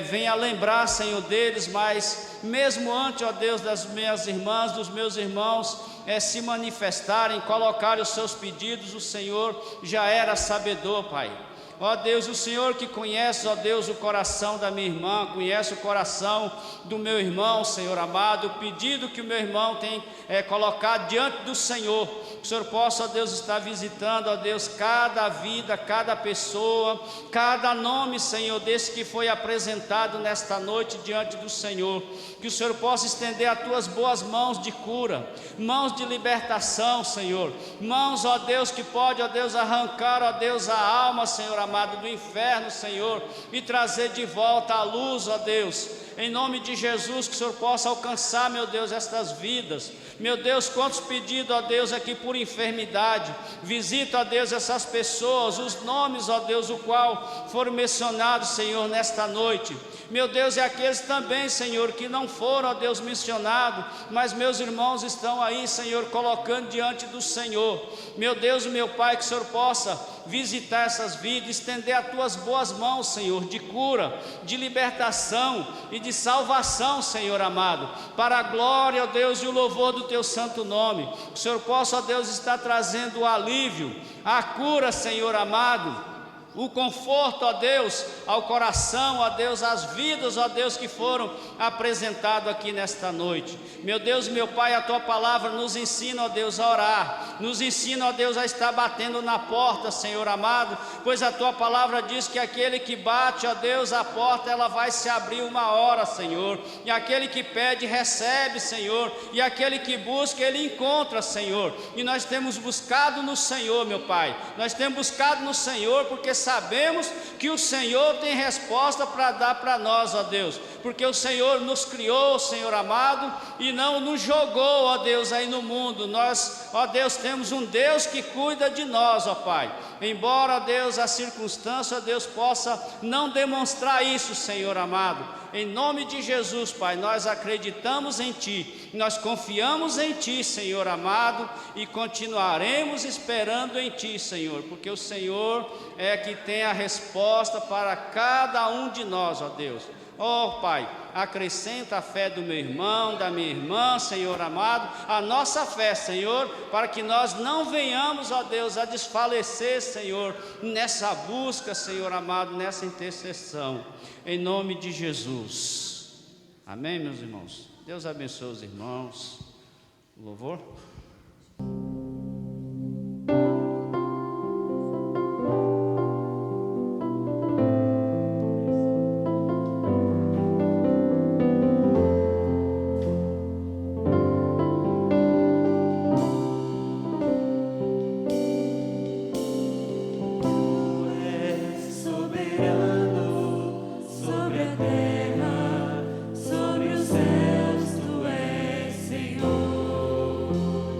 venha lembrar, Senhor, deles, mas mesmo antes, ó Deus, das minhas irmãs, dos meus irmãos se manifestarem, colocarem os seus pedidos, o Senhor já era sabedor, Pai. Ó Deus, o Senhor que conhece, ó Deus, o coração da minha irmã, conhece o coração do meu irmão, Senhor amado, o pedido que o meu irmão tem colocado diante do Senhor, que o Senhor possa, ó Deus, estar visitando, ó Deus, cada vida, cada pessoa, cada nome, Senhor, desse que foi apresentado nesta noite diante do Senhor, que o Senhor possa estender as Tuas boas mãos de cura, mãos de libertação, Senhor, mãos, ó Deus, que pode, ó Deus, arrancar, ó Deus, a alma, Senhor amado, do inferno, Senhor, e trazer de volta a luz, ó Deus, em nome de Jesus, que o Senhor possa alcançar, meu Deus, estas vidas. Meu Deus, quantos pedidos, ó Deus, aqui por enfermidade. Visita, ó Deus, essas pessoas, os nomes, ó Deus, o qual foram mencionados, Senhor, nesta noite. Meu Deus, e aqueles também, Senhor, que não foram, ó Deus, mencionados, mas meus irmãos estão aí, Senhor, colocando diante do Senhor. Meu Deus, meu Pai, que o Senhor possa visitar essas vidas, estender as Tuas boas mãos, Senhor, de cura, de libertação e de salvação, Senhor amado, para a glória, ó Deus, e o louvor do Teu santo nome. Que o Senhor possa, ó Deus, estar trazendo o alívio, a cura, Senhor amado, o conforto, ó Deus, ao coração, ó Deus, às vidas, ó Deus, que foram apresentadas aqui nesta noite. Meu Deus, meu Pai, a Tua palavra nos ensina, ó Deus, a orar, nos ensina, ó Deus, a estar batendo na porta, Senhor amado, pois a Tua palavra diz que aquele que bate, ó Deus, a porta, ela vai se abrir uma hora, Senhor, e aquele que pede, recebe, Senhor, e aquele que busca, ele encontra, Senhor, e nós temos buscado no Senhor, meu Pai, nós temos buscado no Senhor, porque sabemos que o Senhor tem resposta para dar para nós, ó Deus, porque o Senhor nos criou, Senhor amado, e não nos jogou, ó Deus, aí no mundo. Nós, ó Deus, temos um Deus que cuida de nós, ó Pai. Embora, ó Deus, a circunstância, ó Deus, possa não demonstrar isso, Senhor amado, em nome de Jesus, Pai, nós acreditamos em Ti, nós confiamos em Ti, Senhor amado, e continuaremos esperando em Ti, Senhor, porque o Senhor é que tem a resposta para cada um de nós, ó Deus. Ó Pai, acrescenta a fé do meu irmão, da minha irmã, Senhor amado, a nossa fé, Senhor, para que nós não venhamos, ó Deus, a desfalecer, Senhor, nessa busca, Senhor amado, nessa intercessão, em nome de Jesus. Amém, meus irmãos? Deus abençoe os irmãos. Louvor. Sobre a terra, sobre os céus, tu és Senhor.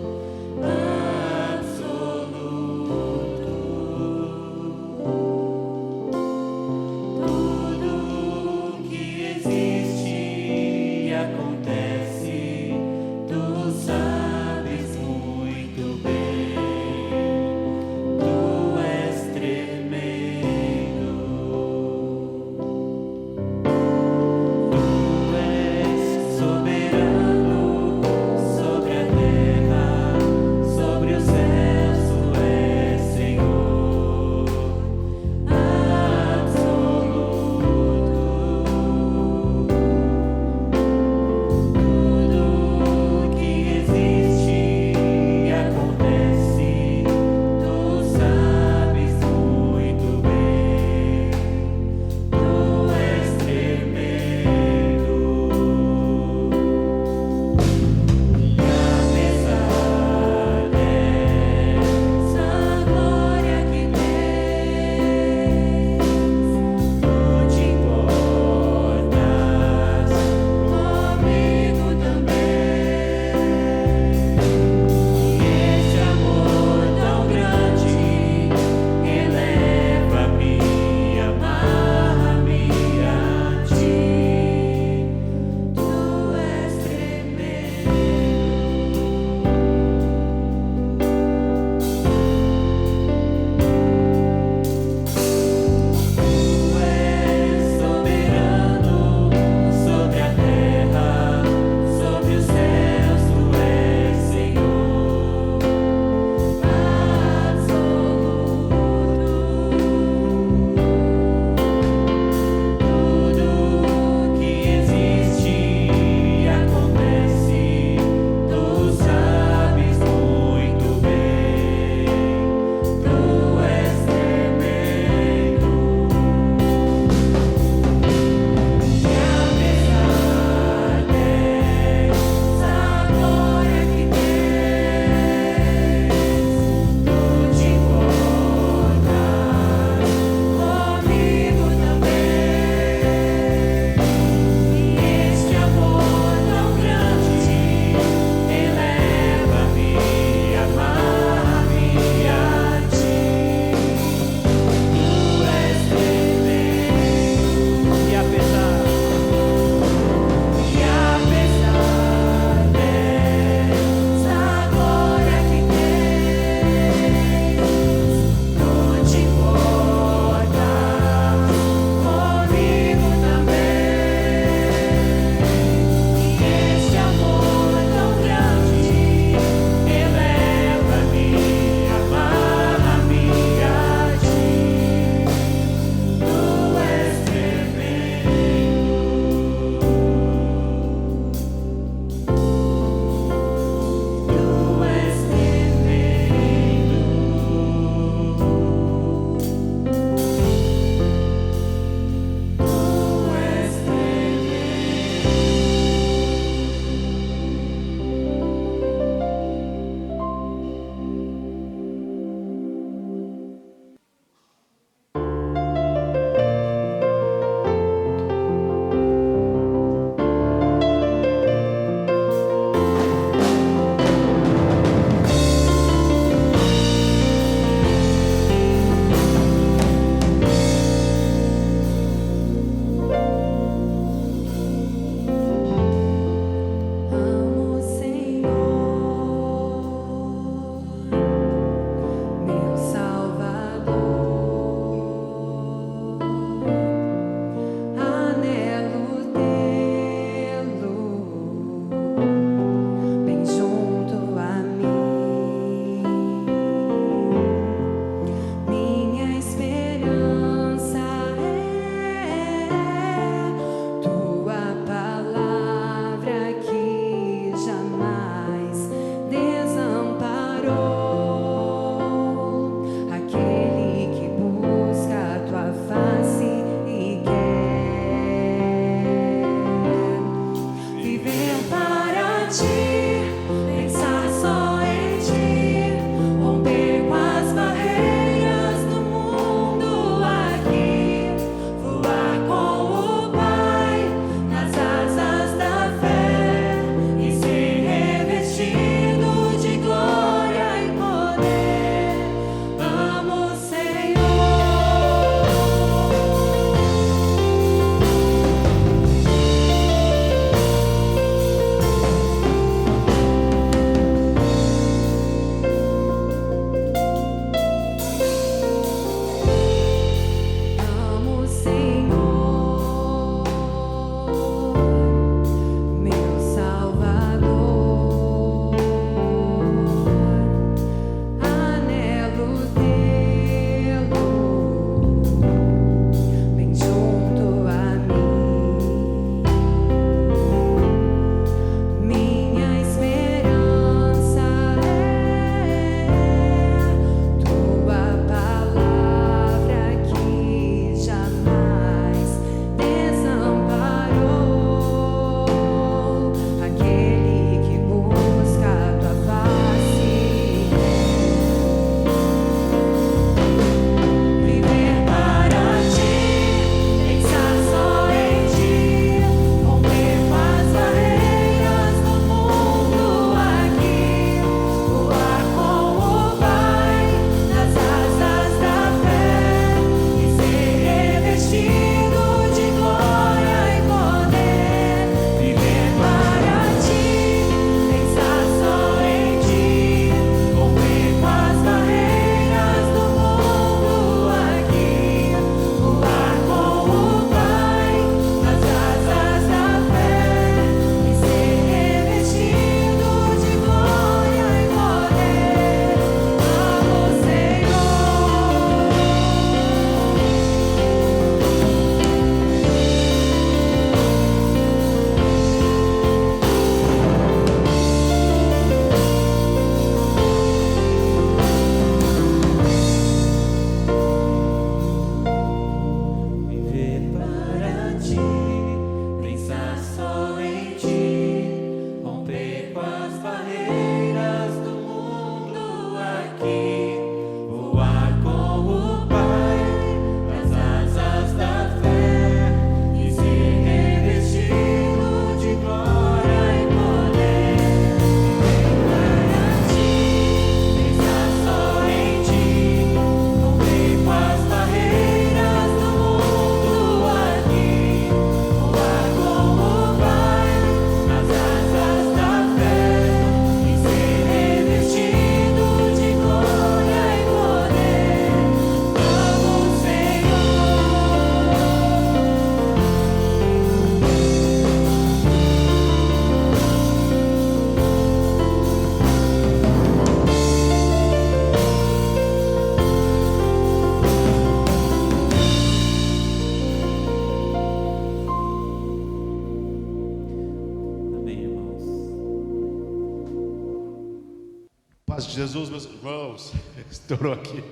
Paz de Jesus, meus irmãos. Estourou aqui.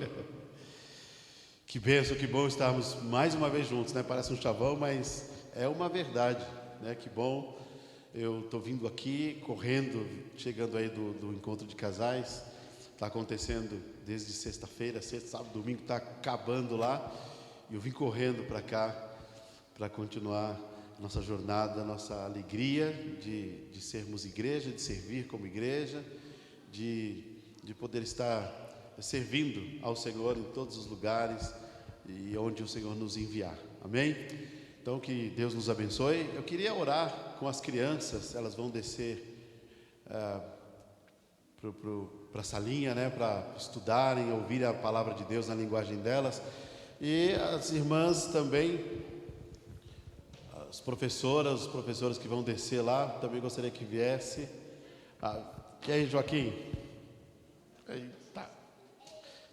Que bênção, que bom estarmos mais uma vez juntos, né? Parece um chavão, mas é uma verdade, né? Que bom. Eu estou vindo aqui, correndo, chegando aí do encontro de casais. Está acontecendo desde sexta-feira, sexta, sábado, domingo, está acabando lá. E eu vim correndo para cá, para continuar nossa jornada, nossa alegria de sermos igreja, de servir como igreja, de poder estar servindo ao Senhor em todos os lugares e onde o Senhor nos enviar. Amém? Então, que Deus nos abençoe. Eu queria orar com as crianças, elas vão descer para a salinha, né, para estudarem, ouvir a palavra de Deus na linguagem delas. E as irmãs também, as professoras, os professores que vão descer lá, também gostaria que viesse. E aí, Joaquim? Aí, tá.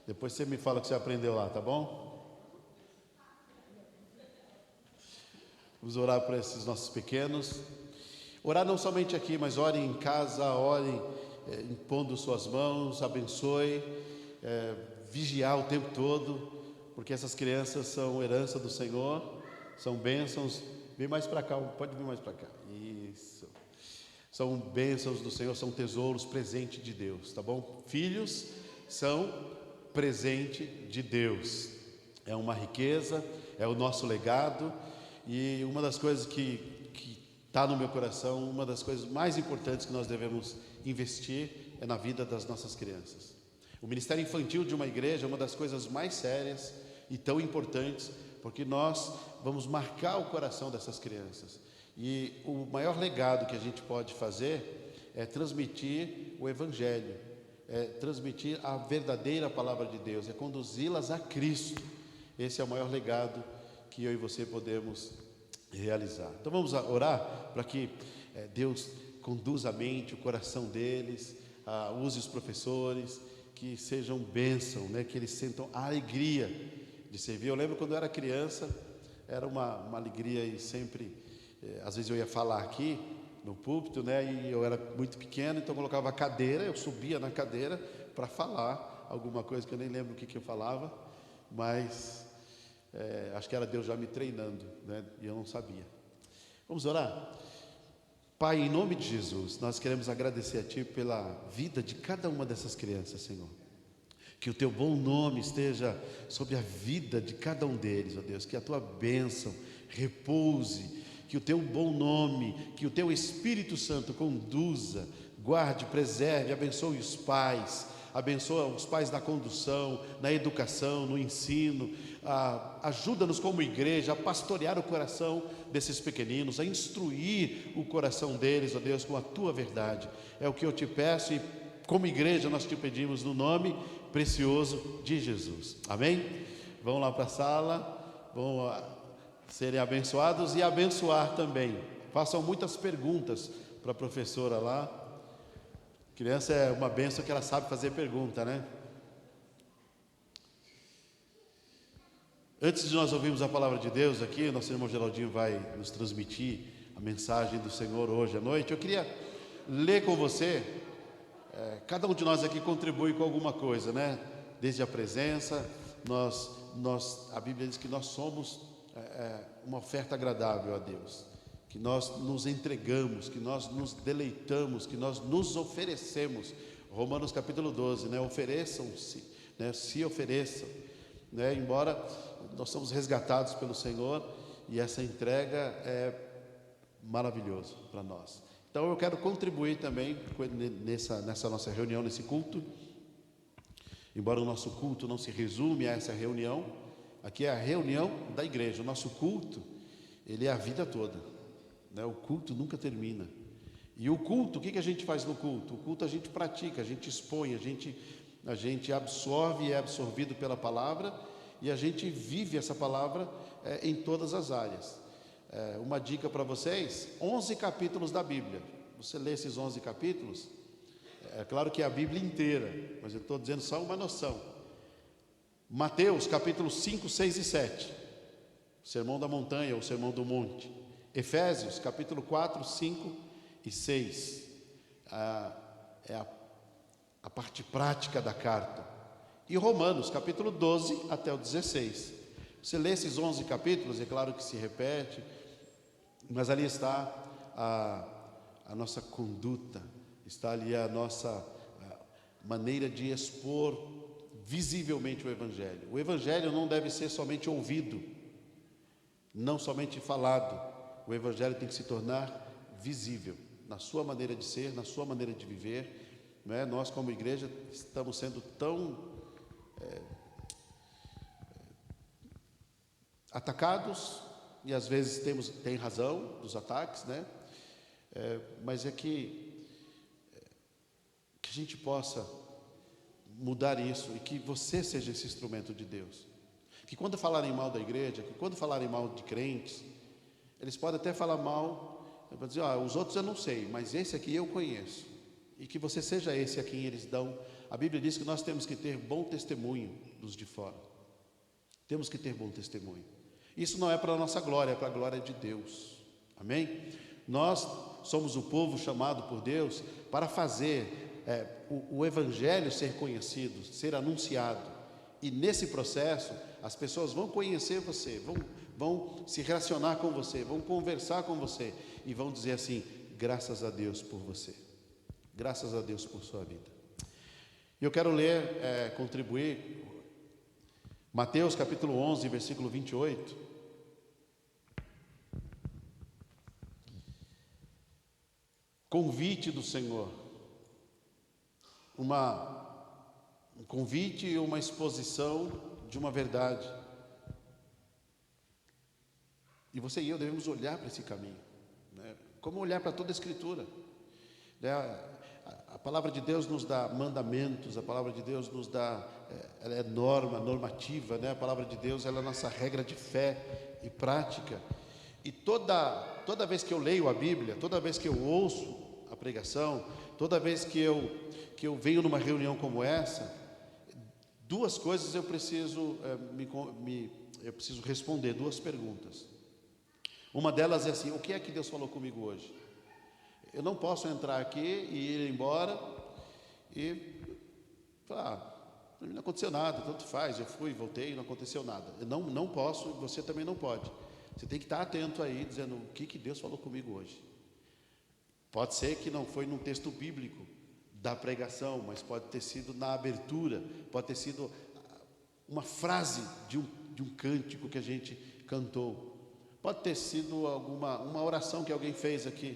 Depois você me fala o que você aprendeu lá, tá bom? Vamos orar por esses nossos pequenos. Orar não somente aqui, mas orem em casa, orem impondo suas mãos, abençoe, vigiar o tempo todo, porque essas crianças são herança do Senhor, são bênçãos. Vem mais para cá, pode vir mais para cá. Isso. São bênçãos do Senhor, são tesouros, presente de Deus, tá bom? Filhos são presente de Deus. É uma riqueza, é o nosso legado. E uma das coisas que está no meu coração, uma das coisas mais importantes que nós devemos investir é na vida das nossas crianças. O ministério infantil de uma igreja é uma das coisas mais sérias e tão importantes, porque nós vamos marcar o coração dessas crianças. E o maior legado que a gente pode fazer é transmitir o Evangelho, é transmitir a verdadeira palavra de Deus, é conduzi-las a Cristo. Esse é o maior legado que eu e você podemos realizar. Então vamos orar para que Deus conduza a mente, o coração deles, use os professores, que sejam bênção, né? Que eles sintam a alegria de servir. Eu lembro quando eu era criança, era uma alegria e sempre, às vezes eu ia falar aqui no púlpito, né? E eu era muito pequeno, então eu colocava a cadeira, eu subia na cadeira para falar alguma coisa que eu nem lembro o que eu falava, mas acho que era Deus já me treinando, né? E eu não sabia. Vamos orar? Pai, em nome de Jesus, nós queremos agradecer a Ti pela vida de cada uma dessas crianças, Senhor. Que o Teu bom nome esteja sobre a vida de cada um deles, ó Deus. Que a Tua bênção repouse, que o Teu bom nome, que o Teu Espírito Santo conduza, guarde, preserve, abençoe os pais. Abençoa os pais na condução, na educação, no ensino. Ajuda-nos como igreja a pastorear o coração desses pequeninos, a instruir o coração deles, ó Deus, com a Tua verdade. É o que eu te peço e como igreja nós te pedimos no nome precioso de Jesus. Amém? Vão lá para a sala, vão serem abençoados e abençoar também. Façam muitas perguntas para a professora lá. Criança é uma bênção que ela sabe fazer pergunta, né? Antes de nós ouvirmos a palavra de Deus aqui, nosso irmão Geraldinho vai nos transmitir a mensagem do Senhor hoje à noite. Eu queria ler com você, cada um de nós aqui contribui com alguma coisa, né? Desde a presença, a Bíblia diz que nós somos uma oferta agradável a Deus. Que nós nos entregamos, que nós nos deleitamos, que nós nos oferecemos. Romanos capítulo 12, né? Ofereçam-se, né? Se ofereçam, né? Embora nós somos resgatados pelo Senhor, e essa entrega é maravilhoso para nós. Então eu quero contribuir também nessa nossa reunião, nesse culto. Embora o nosso culto não se resume a essa reunião, aqui é a reunião da igreja. O nosso culto, ele é a vida toda. O culto nunca termina. E o culto, o que a gente faz no culto? O culto a gente pratica, a gente expõe, a gente absorve e é absorvido pela palavra, e a gente vive essa palavra em todas as áreas. Uma dica para vocês: 11 capítulos da Bíblia. Você lê esses 11 capítulos, é claro que é a Bíblia inteira, mas eu estou dizendo só uma noção. Mateus capítulos 5, 6 e 7, o Sermão da Montanha, ou o Sermão do Monte. Efésios, capítulo 4, 5 e 6, a a parte prática da carta. E Romanos, capítulo 12 até o 16. Você lê esses 11 capítulos, é claro que se repete, mas ali está a nossa conduta, está ali a nossa maneira de expor visivelmente o Evangelho. O Evangelho não deve ser somente ouvido, não somente falado. O Evangelho tem que se tornar visível, na sua maneira de ser, na sua maneira de viver. Não é? Nós, como igreja, estamos sendo tão atacados, e às vezes tem razão dos ataques, né? Mas é que a gente possa mudar isso, e que você seja esse instrumento de Deus. Que quando falarem mal da igreja, que quando falarem mal de crentes, eles podem até falar mal, vão dizer, os outros eu não sei, mas esse aqui eu conheço. E que você seja esse a quem eles dão. A Bíblia diz que nós temos que ter bom testemunho dos de fora. Temos que ter bom testemunho. Isso não é para a nossa glória, é para a glória de Deus. Amém? Nós somos o povo chamado por Deus para fazer o Evangelho ser conhecido, ser anunciado. E nesse processo, as pessoas vão conhecer você, vão se relacionar com você, vão conversar com você e vão dizer assim: graças a Deus por você, graças a Deus por sua vida. E eu quero ler, contribuir, Mateus capítulo 11, versículo 28. Convite do Senhor, um convite e uma exposição de uma verdade. E você e eu devemos olhar para esse caminho, né? Como olhar para toda a Escritura, né? A palavra de Deus nos dá mandamentos, a palavra de Deus nos dá, ela é normativa, né? A palavra de Deus, ela é a nossa regra de fé e prática. E toda vez que eu leio a Bíblia, toda vez que eu ouço a pregação, toda vez que eu venho numa reunião como essa, duas coisas eu preciso responder, duas perguntas. Uma delas é assim: o que é que Deus falou comigo hoje? Eu não posso entrar aqui e ir embora e falar, não aconteceu nada, tanto faz, eu fui, voltei, não aconteceu nada. Eu não posso, você também não pode. Você tem que estar atento aí, dizendo o que Deus falou comigo hoje. Pode ser que não foi num texto bíblico da pregação, mas pode ter sido na abertura, pode ter sido uma frase de um cântico que a gente cantou, pode ter sido uma oração que alguém fez aqui,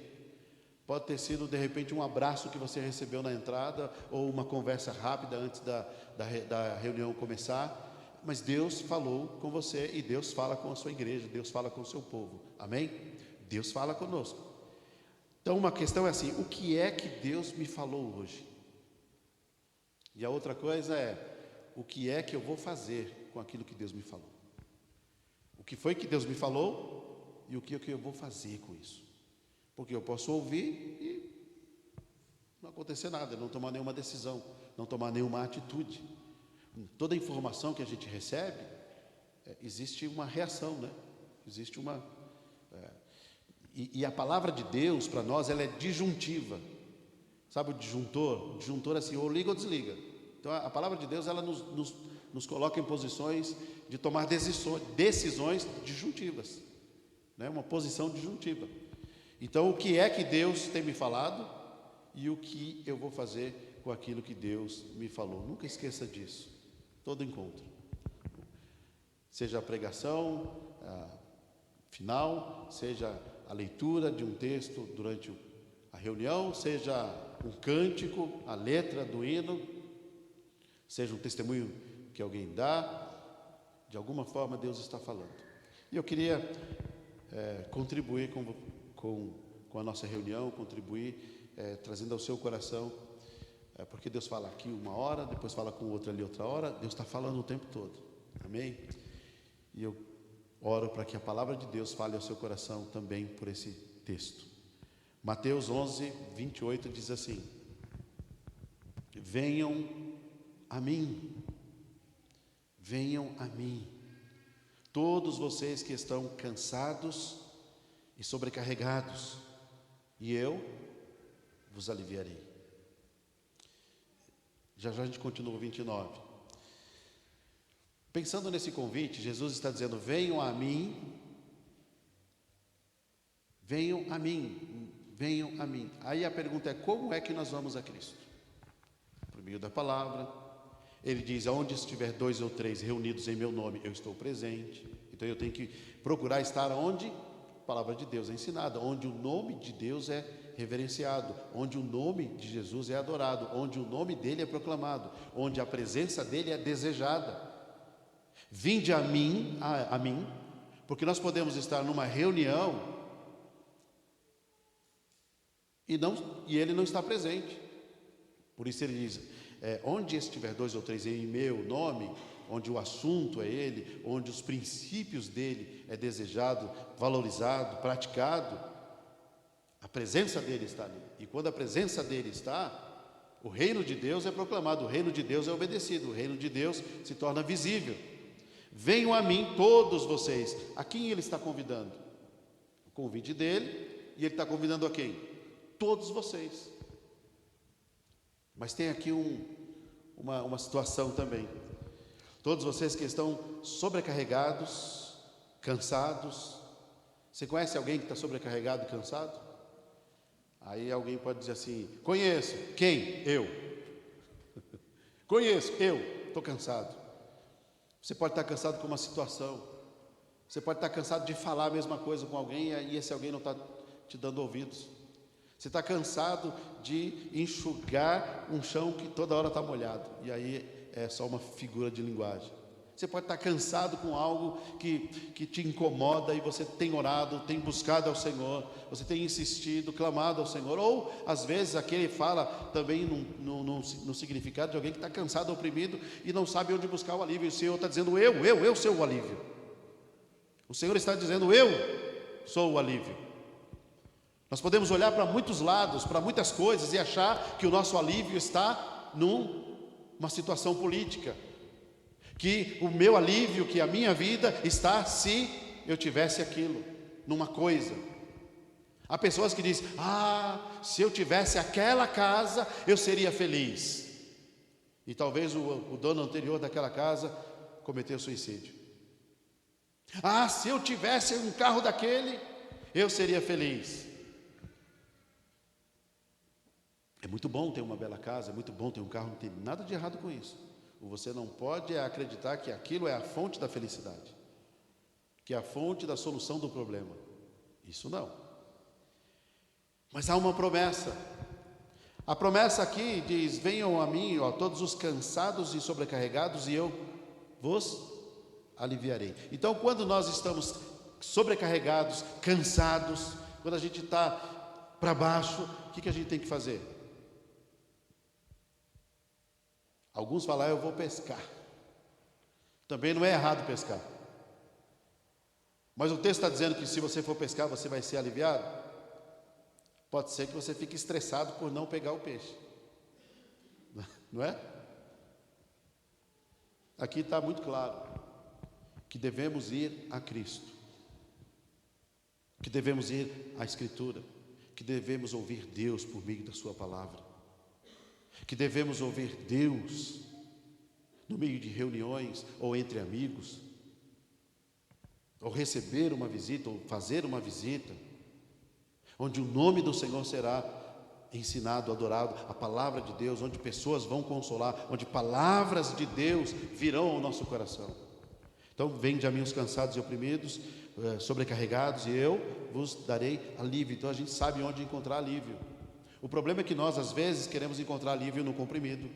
pode ter sido de repente um abraço que você recebeu na entrada, ou uma conversa rápida antes da reunião começar. Mas Deus falou com você, e Deus fala com a sua igreja, Deus fala com o seu povo, amém? Deus fala conosco. Então uma questão é assim: o que é que Deus me falou hoje? E a outra coisa é: o que é que eu vou fazer com aquilo que Deus me falou? O que foi que Deus me falou e o que eu vou fazer com isso? Porque eu posso ouvir e não acontecer nada, não tomar nenhuma decisão, não tomar nenhuma atitude. Toda informação que a gente recebe, existe uma reação, né? Existe uma... E a palavra de Deus, para nós, ela é disjuntiva. Sabe o disjuntor? O disjuntor é assim, ou liga ou desliga. Então, a palavra de Deus, ela nos coloca em posições de tomar decisões disjuntivas, né? Uma posição disjuntiva. Então, o que é que Deus tem me falado e o que eu vou fazer com aquilo que Deus me falou? Nunca esqueça disso. Todo encontro, seja a pregação final, seja a leitura de um texto durante a reunião, seja um cântico, a letra do hino, seja um testemunho que alguém dá, de alguma forma Deus está falando. E eu queria contribuir com a nossa reunião, trazendo ao seu coração, porque Deus fala aqui uma hora, depois fala com outra ali outra hora. Deus está falando o tempo todo, amém? E eu oro para que a palavra de Deus fale ao seu coração também por esse texto. Mateus 11, 28 diz assim: venham a mim, todos vocês que estão cansados e sobrecarregados, e eu vos aliviarei. Já já a gente continua o 29. Pensando nesse convite, Jesus está dizendo: venham a mim, venham a mim, venham a mim. Aí a pergunta é: como é que nós vamos a Cristo? Por meio da palavra. Ele diz: aonde estiver 2 ou 3 reunidos em meu nome, eu estou presente. Então eu tenho que procurar estar onde a palavra de Deus é ensinada, onde o nome de Deus é reverenciado, onde o nome de Jesus é adorado, onde o nome dele é proclamado, onde a presença dele é desejada. Vinde a mim, porque nós podemos estar numa reunião e ele não está presente. Por isso ele diz: onde estiver 2 ou 3 em meu nome, onde o assunto é ele, onde os princípios dele é desejado, valorizado, praticado, a presença dele está ali. E quando a presença dele está, o reino de Deus é proclamado, o reino de Deus é obedecido, o reino de Deus se torna visível. Venham a mim todos vocês. A quem ele está convidando? O convite dele, e ele está convidando a quem? Todos vocês. Mas tem aqui uma situação também. Todos vocês que estão sobrecarregados, cansados. Você conhece alguém que está sobrecarregado e cansado? Aí alguém pode dizer assim: conheço. Quem? Eu. Conheço, eu. Estou cansado. Você pode estar cansado com uma situação. Você pode estar cansado de falar a mesma coisa com alguém e esse alguém não está te dando ouvidos. Você está cansado de enxugar um chão que toda hora está molhado, e aí é só uma figura de linguagem. Você pode estar cansado com algo que te incomoda, e você tem orado, tem buscado ao Senhor, você tem insistido, clamado ao Senhor. Ou às vezes aquele fala também no significado de alguém que está cansado, oprimido e não sabe onde buscar o alívio. O Senhor está dizendo: eu sou o alívio. O Senhor está dizendo: eu sou o alívio. Nós podemos olhar para muitos lados, para muitas coisas, e achar que o nosso alívio está numa situação política, que o meu alívio, que a minha vida está se eu tivesse aquilo, numa coisa. Há pessoas que dizem: se eu tivesse aquela casa, eu seria feliz. E talvez o dono anterior daquela casa cometeu suicídio. Se eu tivesse um carro daquele, eu seria feliz. É muito bom ter uma bela casa, é muito bom ter um carro, não tem nada de errado com isso. Você não pode acreditar que aquilo é a fonte da felicidade, que é a fonte da solução do problema. Isso não. Mas há uma promessa. A promessa aqui diz: venham a mim, todos os cansados e sobrecarregados, e eu vos aliviarei. Então, quando nós estamos sobrecarregados, cansados, quando a gente está para baixo, o que a gente tem que fazer? Alguns falam: eu vou pescar. Também não é errado pescar. Mas o texto está dizendo que se você for pescar, você vai ser aliviado. Pode ser que você fique estressado por não pegar o peixe. Não é? Aqui está muito claro que devemos ir a Cristo, que devemos ir à Escritura, que devemos ouvir Deus por meio da sua palavra, que devemos ouvir Deus no meio de reuniões ou entre amigos, ou receber uma visita, ou fazer uma visita, onde o nome do Senhor será ensinado, adorado, a palavra de Deus, onde pessoas vão consolar, onde palavras de Deus virão ao nosso coração. Então, vinde a mim os cansados e oprimidos, sobrecarregados, e eu vos darei alívio. Então a gente sabe onde encontrar alívio. O problema é que nós às vezes queremos encontrar alívio no comprimido,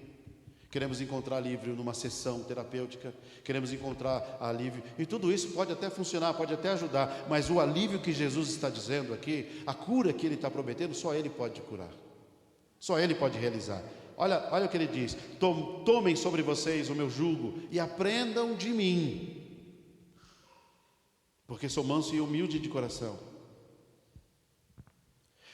queremos encontrar alívio numa sessão terapêutica, queremos encontrar alívio, e tudo isso pode até funcionar, pode até ajudar, mas o alívio que Jesus está dizendo aqui, a cura que Ele está prometendo, só Ele pode curar, só Ele pode realizar. Olha o que Ele diz: tomem sobre vocês o meu jugo e aprendam de mim, porque sou manso e humilde de coração.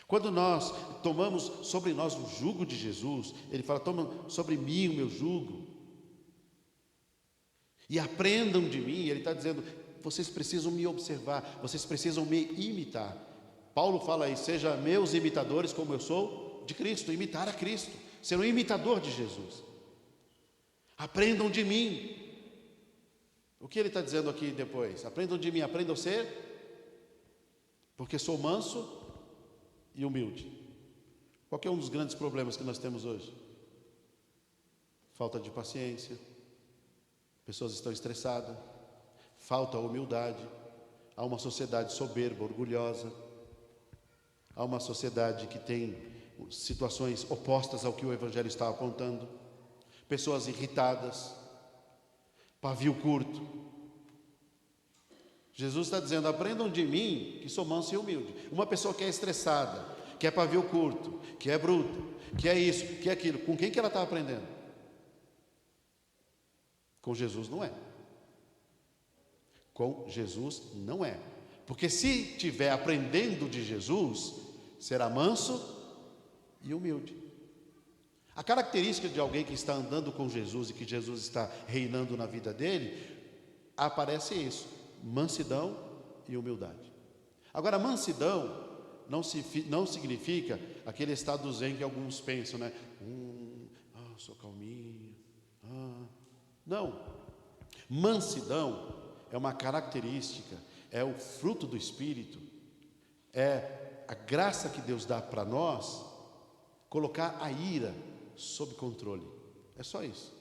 Quando nós tomamos sobre nós o jugo de Jesus, Ele fala: toma sobre mim o meu jugo e aprendam de mim. Ele está dizendo: vocês precisam me observar, vocês precisam me imitar. Paulo fala aí: sejam meus imitadores como eu sou de Cristo, imitar a Cristo, ser um imitador de Jesus. Aprendam de mim. O que ele está dizendo aqui depois? Aprendam de mim, aprendam a ser, porque sou manso e humilde. Qual que é um dos grandes problemas que nós temos hoje? Falta de paciência, pessoas estão estressadas, falta humildade, há uma sociedade soberba, orgulhosa, há uma sociedade que tem situações opostas ao que o Evangelho está apontando, pessoas irritadas, pavio curto. Jesus está dizendo: aprendam de mim, que sou manso e humilde. Uma pessoa que é estressada, que é pavio curto, que é bruta, que é isso, que é aquilo, com quem que ela está aprendendo? Com Jesus não é. Com Jesus não é. Porque se estiver aprendendo de Jesus, será manso e humilde. A característica de alguém que está andando com Jesus e que Jesus está reinando na vida dele, aparece isso: mansidão e humildade. Agora, mansidão não significa aquele estado zen que alguns pensam, né? Sou calminho. Não. Mansidão é uma característica, é o fruto do Espírito, é a graça que Deus dá para nós, colocar a ira sob controle. É só isso.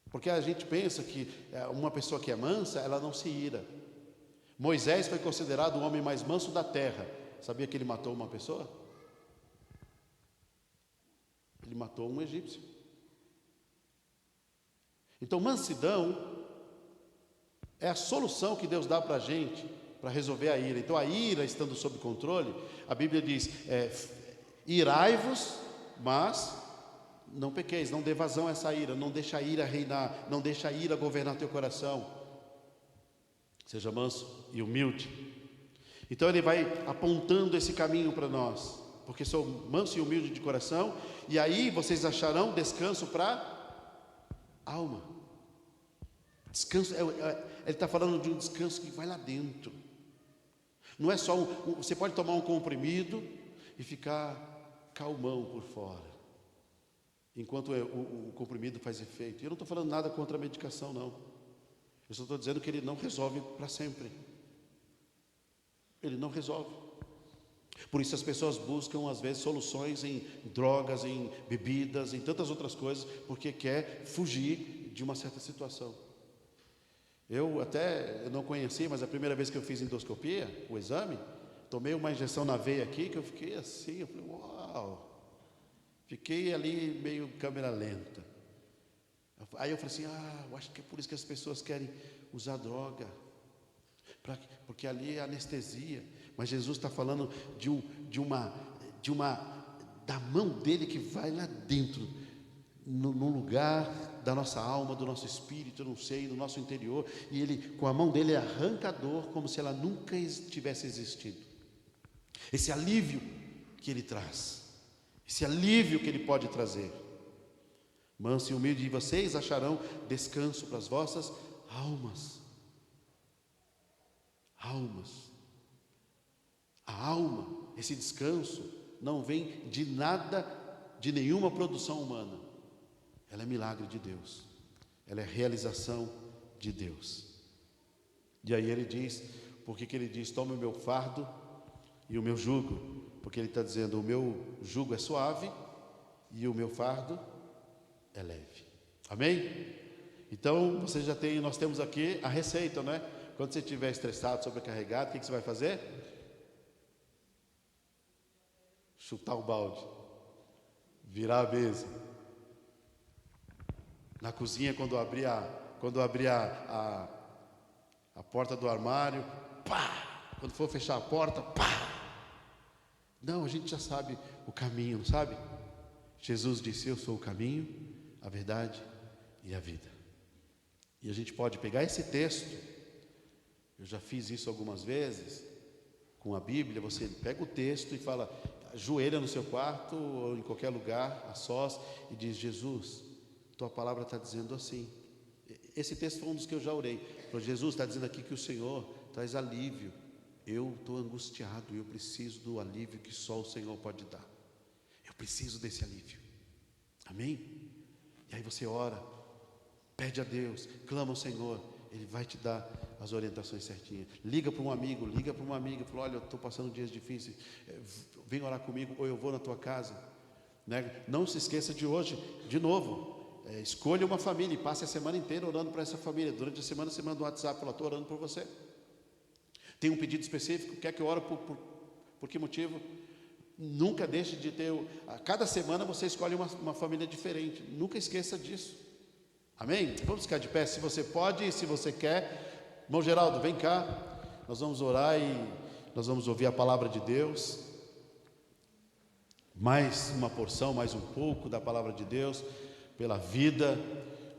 Porque a gente pensa que uma pessoa que é mansa, ela não se ira. Moisés foi considerado o homem mais manso da terra. Sabia que ele matou uma pessoa? Ele matou um egípcio. Então, mansidão é a solução que Deus dá para a gente para resolver a ira. Então, a ira estando sob controle, a Bíblia diz: irai-vos, mas não pequeis, não dê vazão a essa ira, não deixa a ira reinar, não deixa a ira governar teu coração. Seja manso e humilde. Então ele vai apontando esse caminho para nós, porque sou manso e humilde de coração, e aí vocês acharão descanso para a alma. Descanso, ele está falando de um descanso que vai lá dentro. Não é só você pode tomar um comprimido e ficar calmão por fora, enquanto o comprimido faz efeito. Eu não estou falando nada contra a medicação, não. Eu só estou dizendo que ele não resolve para sempre. Ele não resolve. Por isso as pessoas buscam às vezes soluções em drogas, em bebidas, em tantas outras coisas, porque quer fugir de uma certa situação. Eu não conheci, mas a primeira vez que eu fiz endoscopia, o exame, tomei uma injeção na veia aqui, que eu fiquei assim, eu falei, uau! Fiquei ali meio câmera lenta. Aí eu falei assim, eu acho que é por isso que as pessoas querem usar droga, porque ali é anestesia. Mas Jesus está falando da mão dele que vai lá dentro, no lugar da nossa alma, do nosso espírito, eu não sei, do nosso interior, e ele, com a mão dele, arranca a dor como se ela nunca tivesse existido. Esse alívio que ele traz, esse alívio que ele pode trazer. Manso e humilde, e vocês acharão descanso para as vossas almas. Almas. A alma, esse descanso, não vem de nada, de nenhuma produção humana. Ela é milagre de Deus. Ela é realização de Deus. E aí ele diz, por que ele diz, tome o meu fardo e o meu jugo? Porque ele está dizendo, o meu jugo é suave e o meu fardo é leve. Amém? Então, você já tem, nós temos aqui a receita, né? Quando você estiver estressado, sobrecarregado, o que você vai fazer? Chutar o balde, virar a mesa. Na cozinha, quando abrir a porta do armário, pá! Quando for fechar a porta, pá! Não, a gente já sabe o caminho, não sabe? Jesus disse, eu sou o caminho, a verdade e a vida. E a gente pode pegar esse texto, eu já fiz isso algumas vezes, com a Bíblia, você pega o texto e fala, ajoelha no seu quarto ou em qualquer lugar, a sós, e diz, Jesus, tua palavra está dizendo assim. Esse texto foi um dos que eu já orei. Jesus está dizendo aqui que o Senhor traz alívio. Eu estou angustiado e eu preciso do alívio que só o Senhor pode dar. Eu preciso desse alívio. Amém? E aí você ora, pede a Deus, clama ao Senhor, Ele vai te dar as orientações certinhas. Liga para um amigo, liga para uma amiga, fala: olha, eu estou passando dias difíceis, vem orar comigo, ou eu vou na tua casa, né? Não se esqueça de hoje, de novo, escolha uma família e passe a semana inteira orando para essa família. Durante a semana você manda um WhatsApp, fala: estou orando por você. Tem um pedido específico? Quer que eu ore por que motivo? Nunca deixe de ter, a cada semana você escolhe uma família diferente, nunca esqueça disso. Amém? Vamos ficar de pé se você pode e se você quer. Irmão Geraldo, vem cá, nós vamos orar e nós vamos ouvir a palavra de Deus. Mais uma porção, mais um pouco da palavra de Deus, pela vida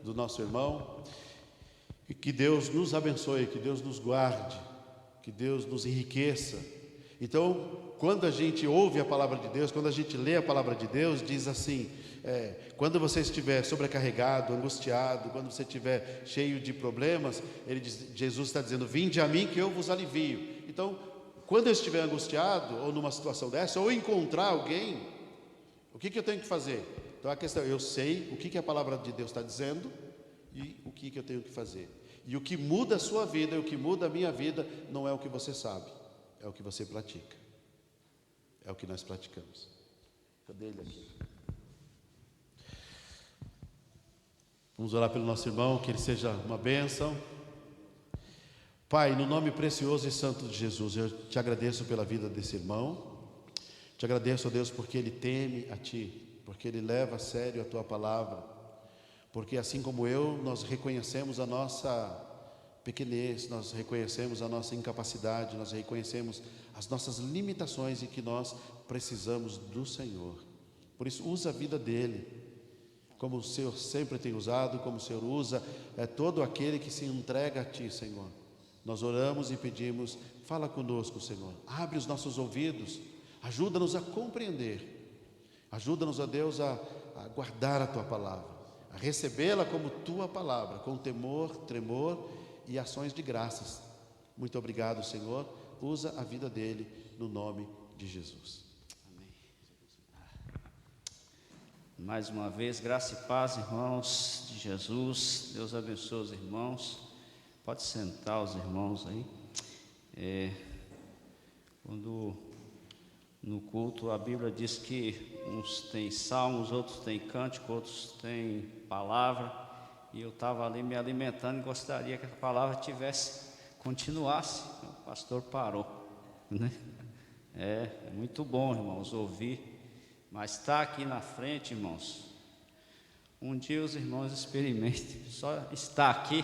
do nosso irmão. E que Deus nos abençoe, que Deus nos guarde, que Deus nos enriqueça. Então, quando a gente ouve a palavra de Deus, quando a gente lê a palavra de Deus, diz assim: quando você estiver sobrecarregado, angustiado, quando você estiver cheio de problemas, Jesus está dizendo: vinde a mim que eu vos alivio. Então, quando eu estiver angustiado, ou numa situação dessa, ou encontrar alguém, o que eu tenho que fazer? Então a questão, eu sei o que a palavra de Deus está dizendo e o que eu tenho que fazer. E o que muda a sua vida e o que muda a minha vida não é o que você sabe, é o que você pratica. É o que nós praticamos. Cadê ele aqui? Vamos orar pelo nosso irmão, que ele seja uma bênção. Pai, no nome precioso e santo de Jesus, eu te agradeço pela vida desse irmão. Te agradeço, ó Deus, porque ele teme a Ti, porque ele leva a sério a Tua palavra, porque assim como eu, nós reconhecemos a nossa pequenez, nós reconhecemos a nossa incapacidade, nós reconhecemos as nossas limitações e que nós precisamos do Senhor. Por isso, usa a vida dele, como o Senhor sempre tem usado, como o Senhor usa todo aquele que se entrega a Ti, Senhor. Nós oramos e pedimos: fala conosco, Senhor, abre os nossos ouvidos, ajuda-nos a compreender, ajuda-nos, ó Deus, a guardar a Tua palavra, a recebê-la como Tua palavra, com temor, tremor e ações de graças. Muito obrigado, Senhor. Usa a vida dele no nome de Jesus. Amém. Mais uma vez, graça e paz, irmãos de Jesus. Deus abençoe os irmãos. Pode sentar os irmãos aí. Quando no culto a Bíblia diz que uns têm salmos, outros têm cântico, outros têm palavra. E eu estava ali me alimentando e gostaria que a palavra continuasse. O pastor parou, né? É muito bom, irmãos, ouvir. Mas está aqui na frente, irmãos. Um dia os irmãos experimentem. Só estar aqui,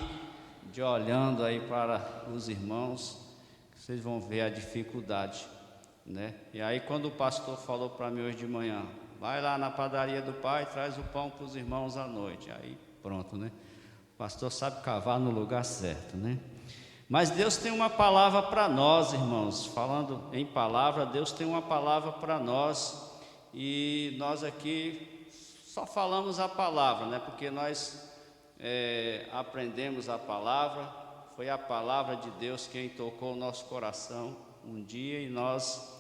de olhando aí para os irmãos, vocês vão ver a dificuldade, né? E aí quando o pastor falou para mim hoje de manhã: vai lá na padaria do pai, traz o pão para os irmãos à noite. Aí pronto, né? O pastor sabe cavar no lugar certo, né? Mas Deus tem uma palavra para nós, irmãos. Falando em palavra, Deus tem uma palavra para nós. E nós aqui só falamos a palavra, né? Porque nós aprendemos a palavra. Foi a palavra de Deus quem tocou o nosso coração um dia, e nós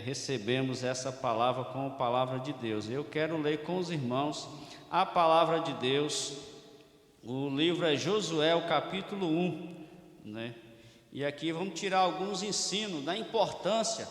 recebemos essa palavra como palavra de Deus. Eu quero ler com os irmãos a palavra de Deus. O livro é Josué, o capítulo 1, né? E aqui vamos tirar alguns ensinos da importância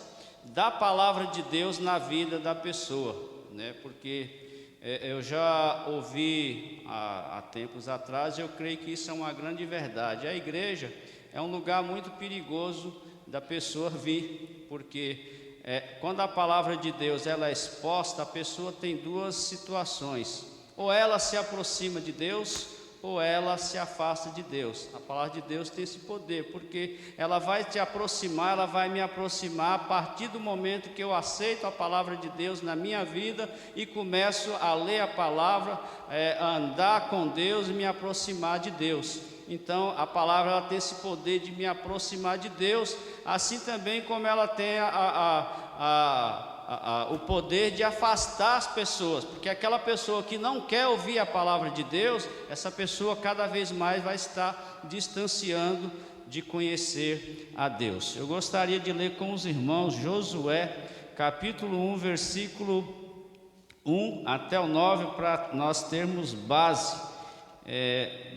da palavra de Deus na vida da pessoa, né? Porque eu já ouvi há tempos atrás, eu creio que isso é uma grande verdade. A igreja é um lugar muito perigoso da pessoa vir, porque quando a palavra de Deus ela é exposta, a pessoa tem duas situações: ou ela se aproxima de Deus, ou ela se afasta de Deus. A palavra de Deus tem esse poder, porque ela vai te aproximar, ela vai me aproximar a partir do momento que eu aceito a palavra de Deus na minha vida e começo a ler a palavra, a andar com Deus e me aproximar de Deus. Então a palavra ela tem esse poder de me aproximar de Deus, assim também como ela tem o poder de afastar as pessoas, porque aquela pessoa que não quer ouvir a palavra de Deus, essa pessoa cada vez mais vai estar distanciando de conhecer a Deus. Eu gostaria de ler com os irmãos Josué, capítulo 1, versículo 1 até o 9, para nós termos base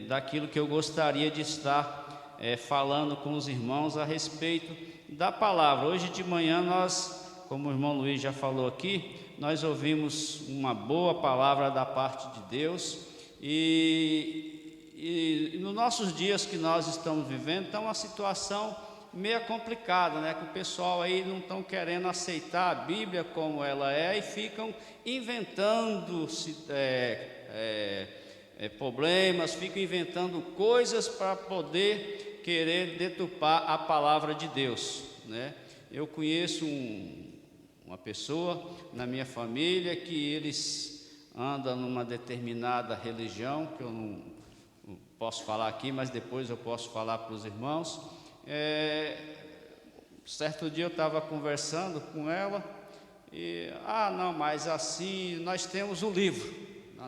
daquilo que eu gostaria de estar falando com os irmãos a respeito da palavra. Hoje de manhã nós, como o irmão Luiz já falou aqui, nós ouvimos uma boa palavra da parte de Deus, e nos nossos dias que nós estamos vivendo, está uma situação meio complicada, né? Que o pessoal aí não estão querendo aceitar a Bíblia como ela é e ficam inventando problemas, ficam inventando coisas para poder querer deturpar a palavra de Deus, né? Eu conheço uma pessoa na minha família que eles andam numa determinada religião, que eu não posso falar aqui, mas depois eu posso falar para os irmãos. Certo dia eu estava conversando com ela e, não, mas assim, nós temos um livro,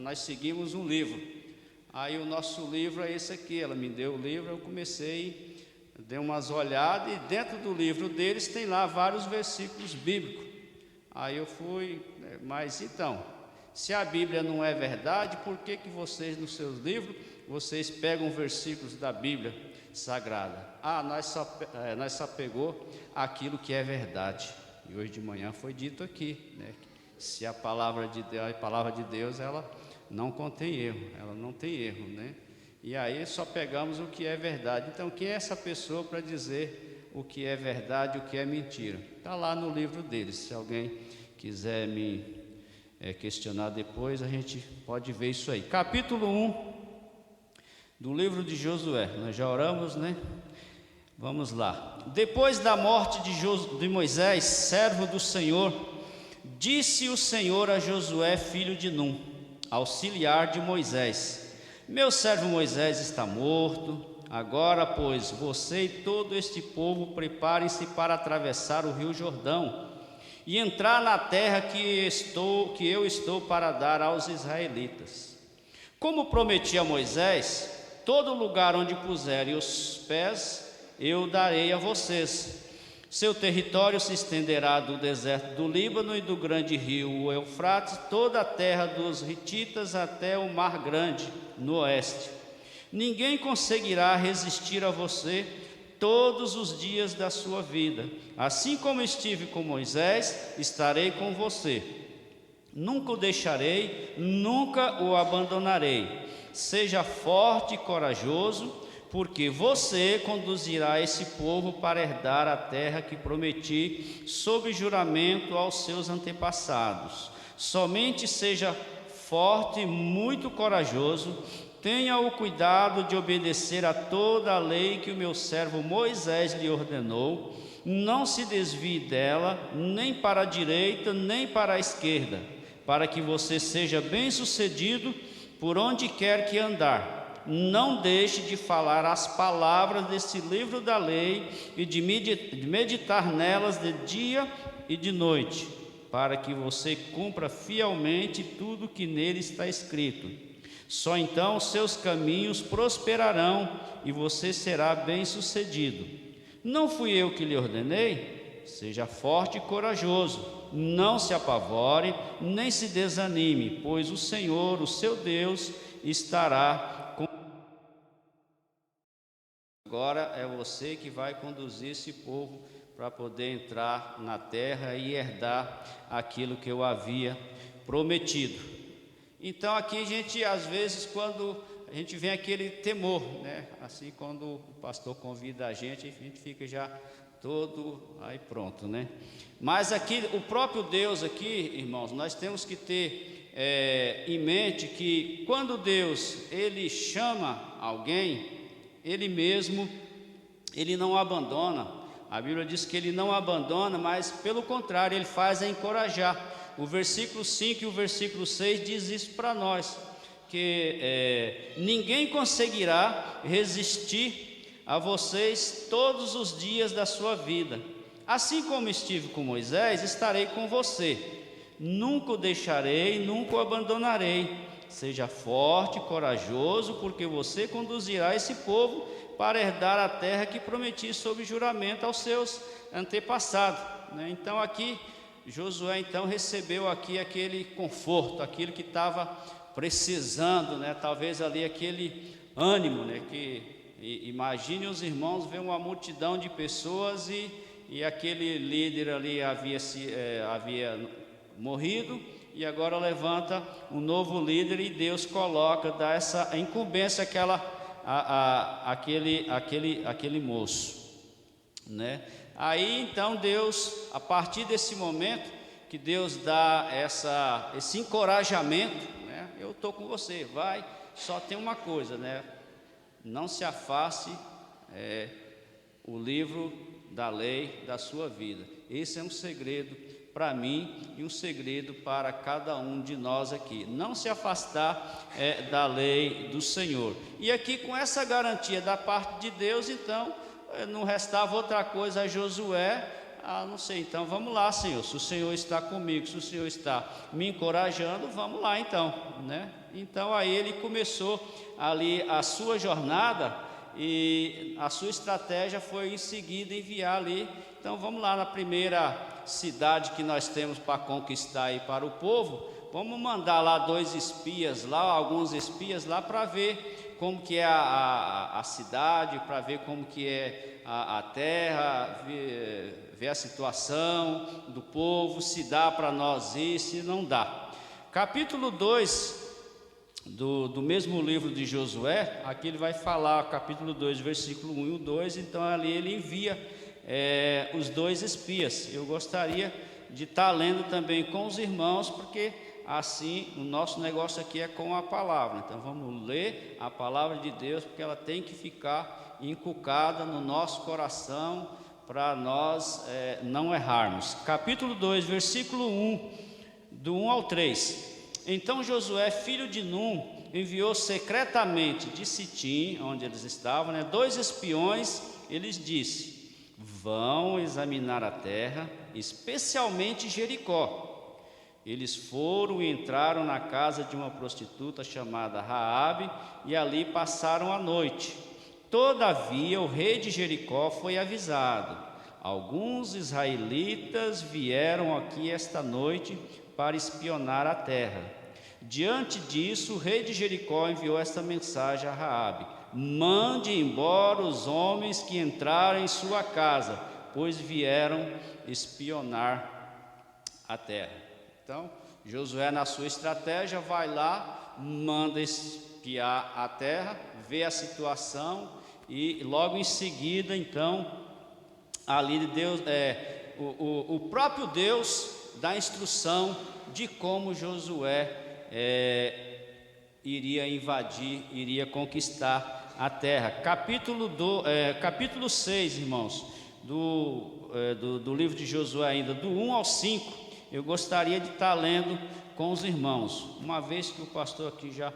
nós seguimos um livro, aí o nosso livro é esse aqui. Ela me deu o livro, eu comecei, dei umas olhadas, e dentro do livro deles tem lá vários versículos bíblicos. Aí eu fui, mas então, se a Bíblia não é verdade, por que vocês nos seus livros, vocês pegam versículos da Bíblia Sagrada? Nós só pegou aquilo que é verdade. E hoje de manhã foi dito aqui, né? Se a palavra de Deus, ela não contém erro, ela não tem erro, né? E aí só pegamos o que é verdade. Então, quem é essa pessoa para dizer o que é verdade e o que é mentira? Está lá no livro deles. Se alguém quiser me questionar depois, a gente pode ver isso aí. Capítulo 1 do livro de Josué. Nós já oramos, né? Vamos lá. Depois da morte de Moisés, servo do Senhor, disse o Senhor a Josué, filho de Num, auxiliar de Moisés: meu servo Moisés está morto. Agora, pois, você e todo este povo preparem-se para atravessar o rio Jordão e entrar na terra que eu estou para dar aos israelitas. Como prometi a Moisés, todo lugar onde puserem os pés, eu darei a vocês. Seu território se estenderá do deserto do Líbano e do grande rio Eufrates, toda a terra dos hititas até o Mar Grande, no oeste. Ninguém conseguirá resistir a você todos os dias da sua vida. Assim como estive com Moisés, estarei com você. Nunca o deixarei, nunca o abandonarei. Seja forte e corajoso, porque você conduzirá esse povo para herdar a terra que prometi sob juramento aos seus antepassados. Somente seja forte e muito corajoso. Tenha o cuidado de obedecer a toda a lei que o meu servo Moisés lhe ordenou. Não se desvie dela, nem para a direita, nem para a esquerda, para que você seja bem-sucedido por onde quer que andar. Não deixe de falar as palavras desse livro da lei e de meditar nelas de dia e de noite, para que você cumpra fielmente tudo que nele está escrito. Só então os seus caminhos prosperarão e você será bem-sucedido. Não fui eu que lhe ordenei? Seja forte e corajoso. Não se apavore, nem se desanime, pois o Senhor, o seu Deus, estará com. Agora é você que vai conduzir esse povo para poder entrar na terra e herdar aquilo que eu havia prometido. Então aqui a gente, às vezes, quando a gente vem aquele temor, né? Assim, quando o pastor convida a gente fica já todo aí pronto, né? Mas aqui, o próprio Deus aqui, irmãos, nós temos que ter em mente que quando Deus, Ele chama alguém, Ele mesmo, Ele não abandona. A Bíblia diz que Ele não abandona, mas pelo contrário, Ele faz encorajar. O versículo 5 e o versículo 6 diz isso para nós, que ninguém conseguirá resistir a vocês todos os dias da sua vida. Assim como estive com Moisés, estarei com você. Nunca o deixarei, nunca o abandonarei. Seja forte e corajoso, porque você conduzirá esse povo para herdar a terra que prometi sob juramento aos seus antepassados. Então aqui Josué então recebeu aqui aquele conforto, aquilo que estava precisando, né? Talvez ali aquele ânimo, né? Imagine os irmãos ver uma multidão de pessoas e aquele líder ali havia morrido, e agora levanta um novo líder e Deus dá essa incumbência àquele moço, né? Aí então Deus, a partir desse momento que Deus dá esse encorajamento, né? Eu estou com você, vai, só tem uma coisa, né? Não se afaste o livro da lei da sua vida. Esse é um segredo para mim e um segredo para cada um de nós aqui. Não se afastar da lei do Senhor. E aqui com essa garantia da parte de Deus, então, não restava outra coisa a Josué, não sei, então vamos lá, Senhor, se o Senhor está comigo, se o Senhor está me encorajando, vamos lá então, né? Então aí ele começou ali a sua jornada e a sua estratégia foi em seguida enviar ali. Então vamos lá na primeira cidade que nós temos para conquistar aí para o povo, vamos mandar lá alguns espias lá para ver como que é a cidade, para ver como que é a terra, ver a situação do povo, se dá para nós ir, se não dá. Capítulo 2 do mesmo livro de Josué, aqui ele vai falar, capítulo 2, versículo 1 e o 2, então ali ele envia os 2 espias. Eu gostaria de estar lendo também com os irmãos, porque assim o nosso negócio aqui é com a palavra. Então vamos ler a palavra de Deus, porque ela tem que ficar inculcada no nosso coração para nós não errarmos. Capítulo 2, versículo 1, do 1 ao 3. Então Josué, filho de Num, enviou secretamente de Sitim, onde eles estavam, 2 espiões. Eles disse: vão examinar a terra, especialmente Jericó. Eles foram e entraram na casa de uma prostituta chamada Raabe e ali passaram a noite. Todavia o rei de Jericó foi avisado: alguns israelitas vieram aqui esta noite para espionar a terra. Diante disso, o rei de Jericó enviou esta mensagem a Raabe: mande embora os homens que entraram em sua casa, pois vieram espionar a terra. Então, Josué, na sua estratégia, vai lá, manda espiar a terra, vê a situação e logo em seguida, então, ali Deus, o próprio Deus dá instrução de como Josué iria invadir, iria conquistar a terra. Capítulo 6, irmãos, do livro de Josué ainda, do 1 ao 5, eu gostaria de estar lendo com os irmãos. Uma vez que o pastor aqui já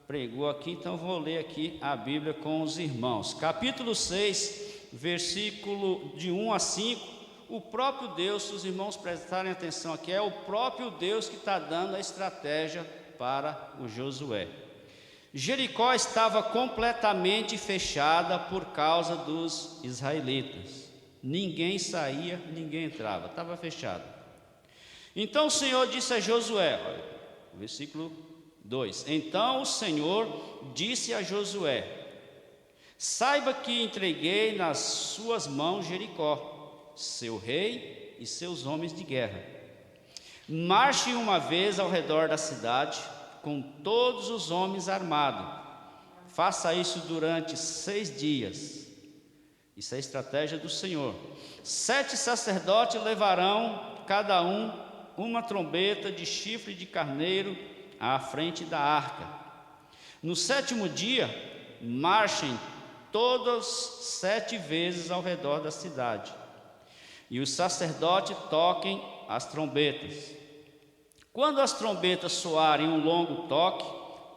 pregou aqui, então eu vou ler aqui a Bíblia com os irmãos. Capítulo 6, versículo de 1 a 5, o próprio Deus, se os irmãos prestarem atenção aqui, é o próprio Deus que está dando a estratégia para o Josué. Jericó estava completamente fechada por causa dos israelitas. Ninguém saía, ninguém entrava, estava fechado. Então o Senhor disse a Josué, versículo 2: então o Senhor disse a Josué: saiba que entreguei nas suas mãos Jericó, seu rei e seus homens de guerra. Marche uma vez ao redor da cidade com todos os homens armados. Faça isso durante 6 dias. Isso é a estratégia do Senhor. 7 sacerdotes levarão cada um uma trombeta de chifre de carneiro à frente da arca. No 7º dia, marchem todos 7 vezes ao redor da cidade, e os sacerdotes toquem as trombetas. Quando as trombetas soarem um longo toque,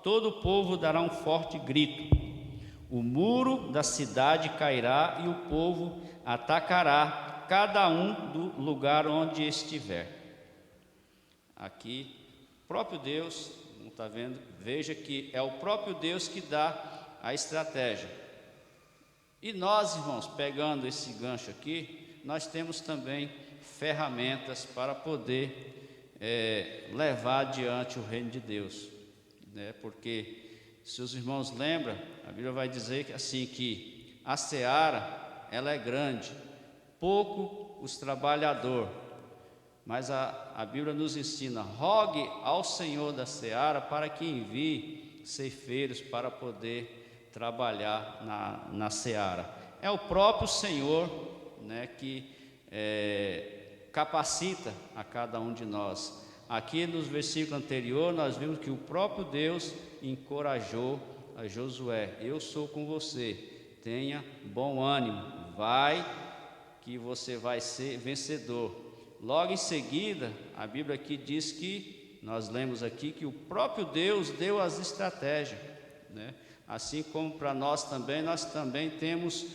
todo o povo dará um forte grito. O muro da cidade cairá e o povo atacará, cada um do lugar onde estiver. Aqui, o próprio Deus, não está vendo? Veja que é o próprio Deus que dá a estratégia. E nós, irmãos, pegando esse gancho aqui, nós temos também ferramentas para poder levar adiante o reino de Deus, né? Porque, se os irmãos lembram, a Bíblia vai dizer que, assim, que a seara, ela é grande, pouco os trabalhadores, mas a Bíblia nos ensina: rogue ao Senhor da seara para que envie ceifeiros para poder trabalhar na seara. É o próprio Senhor, né, que capacita a cada um de nós. Aqui nos versículos anteriores nós vimos que o próprio Deus encorajou a Josué: eu sou com você, tenha bom ânimo, vai que você vai ser vencedor. Logo em seguida, a Bíblia aqui diz que, nós lemos aqui, que o próprio Deus deu as estratégias, né? Assim como para nós também temos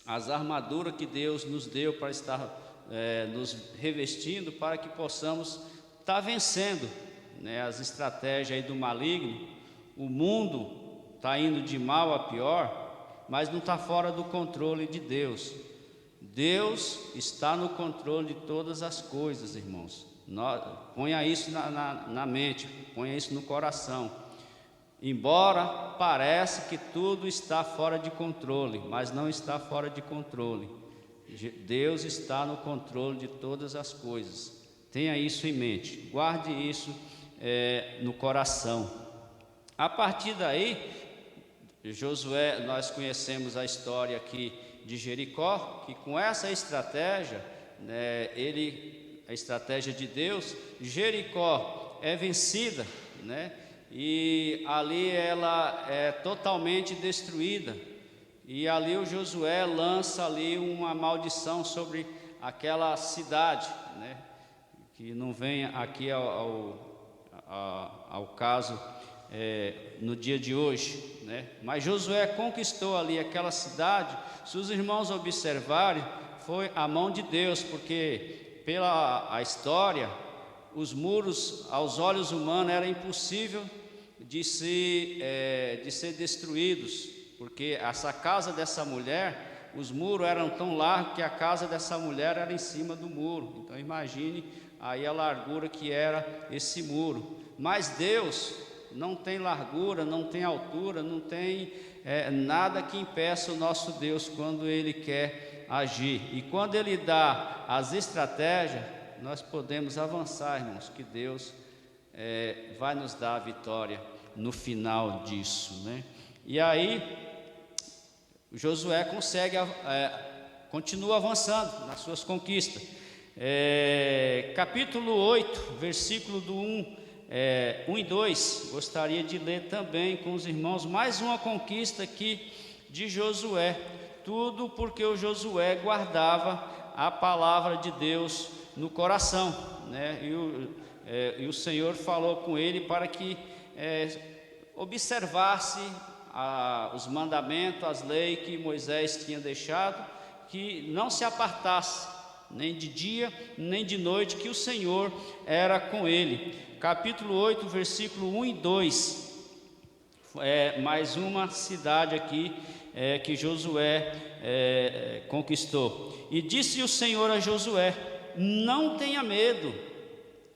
as armaduras que Deus nos deu para estar nos revestindo, para que possamos estar vencendo, né, as estratégias aí do maligno. O mundo está indo de mal a pior, mas não está fora do controle de Deus. Deus está no controle de todas as coisas, irmãos. Ponha isso na mente, ponha isso no coração. Embora pareça que tudo está fora de controle, mas não está fora de controle. Deus está no controle de todas as coisas. Tenha isso em mente, guarde isso no coração. A partir daí, Josué, nós conhecemos a história aqui de Jericó, que com essa estratégia, né, a estratégia de Deus, Jericó é vencida, né, e ali ela é totalmente destruída. E ali o Josué lança ali uma maldição sobre aquela cidade, né, que não vem aqui ao caso no dia de hoje, né? Mas Josué conquistou ali aquela cidade. Se os irmãos observarem, foi a mão de Deus, porque pela a história, os muros aos olhos humanos era impossível de ser destruídos, porque essa casa dessa mulher, os muros eram tão largos que a casa dessa mulher era em cima do muro. Então imagine aí a largura que era esse muro. Mas Deus não tem largura, não tem altura, não tem nada que impeça o nosso Deus quando Ele quer agir. E quando Ele dá as estratégias, nós podemos avançar, irmãos, que Deus vai nos dar a vitória no final disso, né? E aí Josué continua avançando nas suas conquistas. Capítulo 8, versículo do 1 e 2, gostaria de ler também com os irmãos mais uma conquista aqui de Josué. Tudo porque o Josué guardava a palavra de Deus no coração, né? E o Senhor falou com ele para que observasse os mandamentos, as leis que Moisés tinha deixado, que não se apartasse nem de dia, nem de noite, que o Senhor era com ele. Capítulo 8, versículo 1 e 2, mais uma cidade aqui que Josué conquistou. E disse o Senhor a Josué: não tenha medo,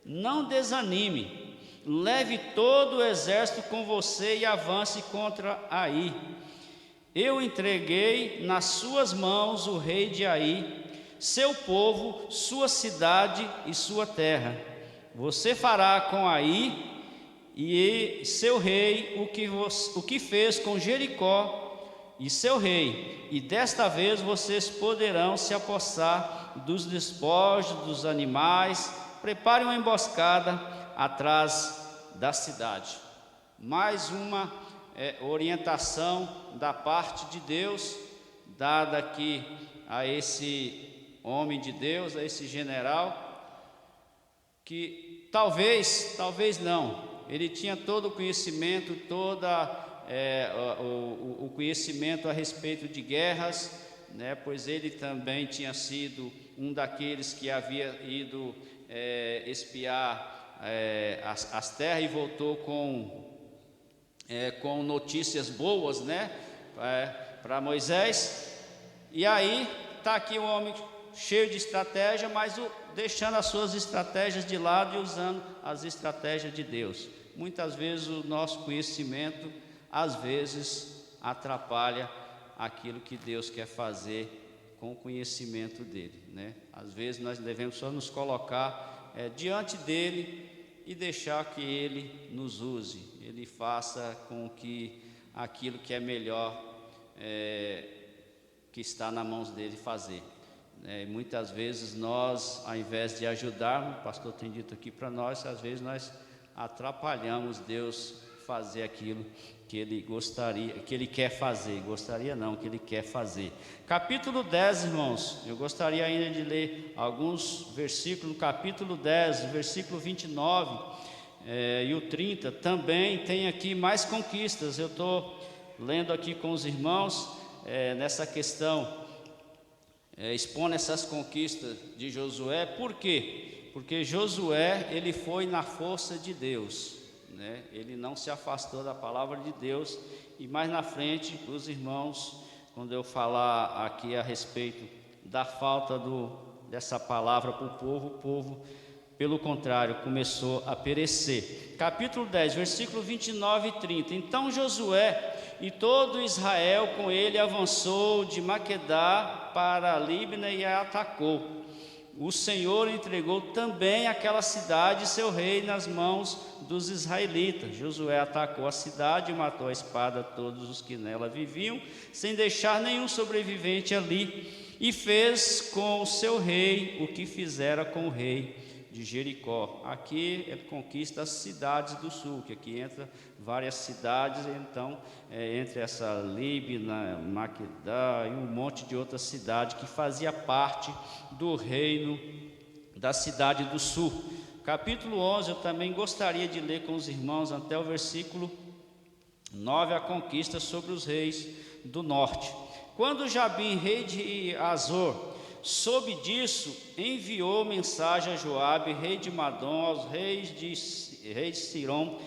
não desanime, leve todo o exército com você e avance contra Ai. Eu entreguei nas suas mãos o rei de Ai, seu povo, sua cidade e sua terra. Você fará com Ai e seu rei o que fez com Jericó e seu rei, e desta vez vocês poderão se apossar dos despojos dos animais. Preparem uma emboscada atrás da cidade. Mais uma orientação da parte de Deus, dada aqui a esse homem de Deus, a esse general, que talvez não, ele tinha todo o conhecimento, o conhecimento a respeito de guerras, né? Pois ele também tinha sido um daqueles que havia ido espiar as terras e voltou com notícias boas, né? Para Moisés. E aí está aqui um homem cheio de estratégia, mas deixando as suas estratégias de lado e usando as estratégias de Deus. Muitas vezes o nosso conhecimento, às vezes, atrapalha aquilo que Deus quer fazer com o conhecimento dele, né? Às vezes nós devemos só nos colocar diante dele e deixar que ele nos use, ele faça com que aquilo que é melhor que está nas mãos dele fazer. Muitas vezes nós, ao invés de ajudarmos, o pastor tem dito aqui para nós, às vezes nós atrapalhamos Deus fazer aquilo que ele gostaria, que ele quer fazer. Gostaria não, que ele quer fazer. Capítulo 10, irmãos, eu gostaria ainda de ler alguns versículos. No capítulo 10, versículo 29 e o 30, também tem aqui mais conquistas. Eu estou lendo aqui com os irmãos nessa questão, expondo essas conquistas de Josué. Por quê? Porque Josué, ele foi na força de Deus, né? Ele não se afastou da palavra de Deus. E mais na frente, os irmãos, quando eu falar aqui a respeito da falta dessa palavra para o povo, pelo contrário, começou a perecer. Capítulo 10, versículo 29 e 30. Então Josué e todo Israel com ele avançou de Maquedá para Líbina e a atacou. O Senhor entregou também aquela cidade e seu rei nas mãos dos israelitas. Josué atacou a cidade e matou a espada todos os que nela viviam, sem deixar nenhum sobrevivente ali, e fez com o seu rei o que fizera com o rei de Jericó. Aqui ele conquista as cidades do sul, que aqui entra várias cidades, então entre essa Líbina, Maquedá e um monte de outras cidades que fazia parte do reino da cidade do sul. Capítulo 11, eu também gostaria de ler com os irmãos até o versículo 9, a conquista sobre os reis do norte. Quando Jabim, rei de Azor, soube disso, enviou mensagem a Joabe, rei de Madom, aos reis de Sirom,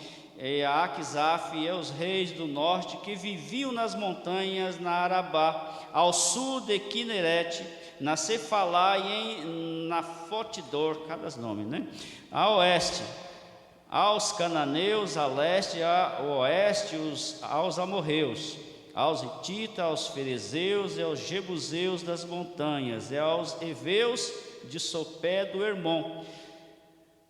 a Aquisaf e aos reis do norte que viviam nas montanhas na Arabá, ao sul de Quinerete, na Cefalá e na Fotidor, cada nome, né? A oeste, aos cananeus, a leste, a oeste, aos amorreus, aos hititas, aos ferezeus e aos jebuseus das montanhas, e aos heveus de Sopé do Hermon,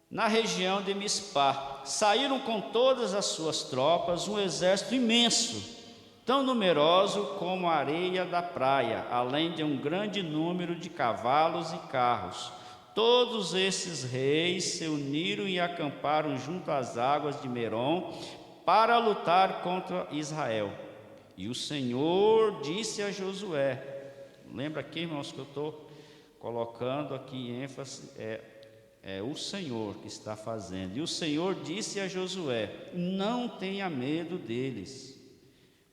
na região de Mispá. Saíram com todas as suas tropas, um exército imenso, tão numeroso como a areia da praia, além de um grande número de cavalos e carros. Todos esses reis se uniram e acamparam junto às águas de Merom para lutar contra Israel. E o Senhor disse a Josué, lembra aqui, irmãos, que eu estou colocando aqui em ênfase, é o Senhor que está fazendo. E o Senhor disse a Josué, não tenha medo deles,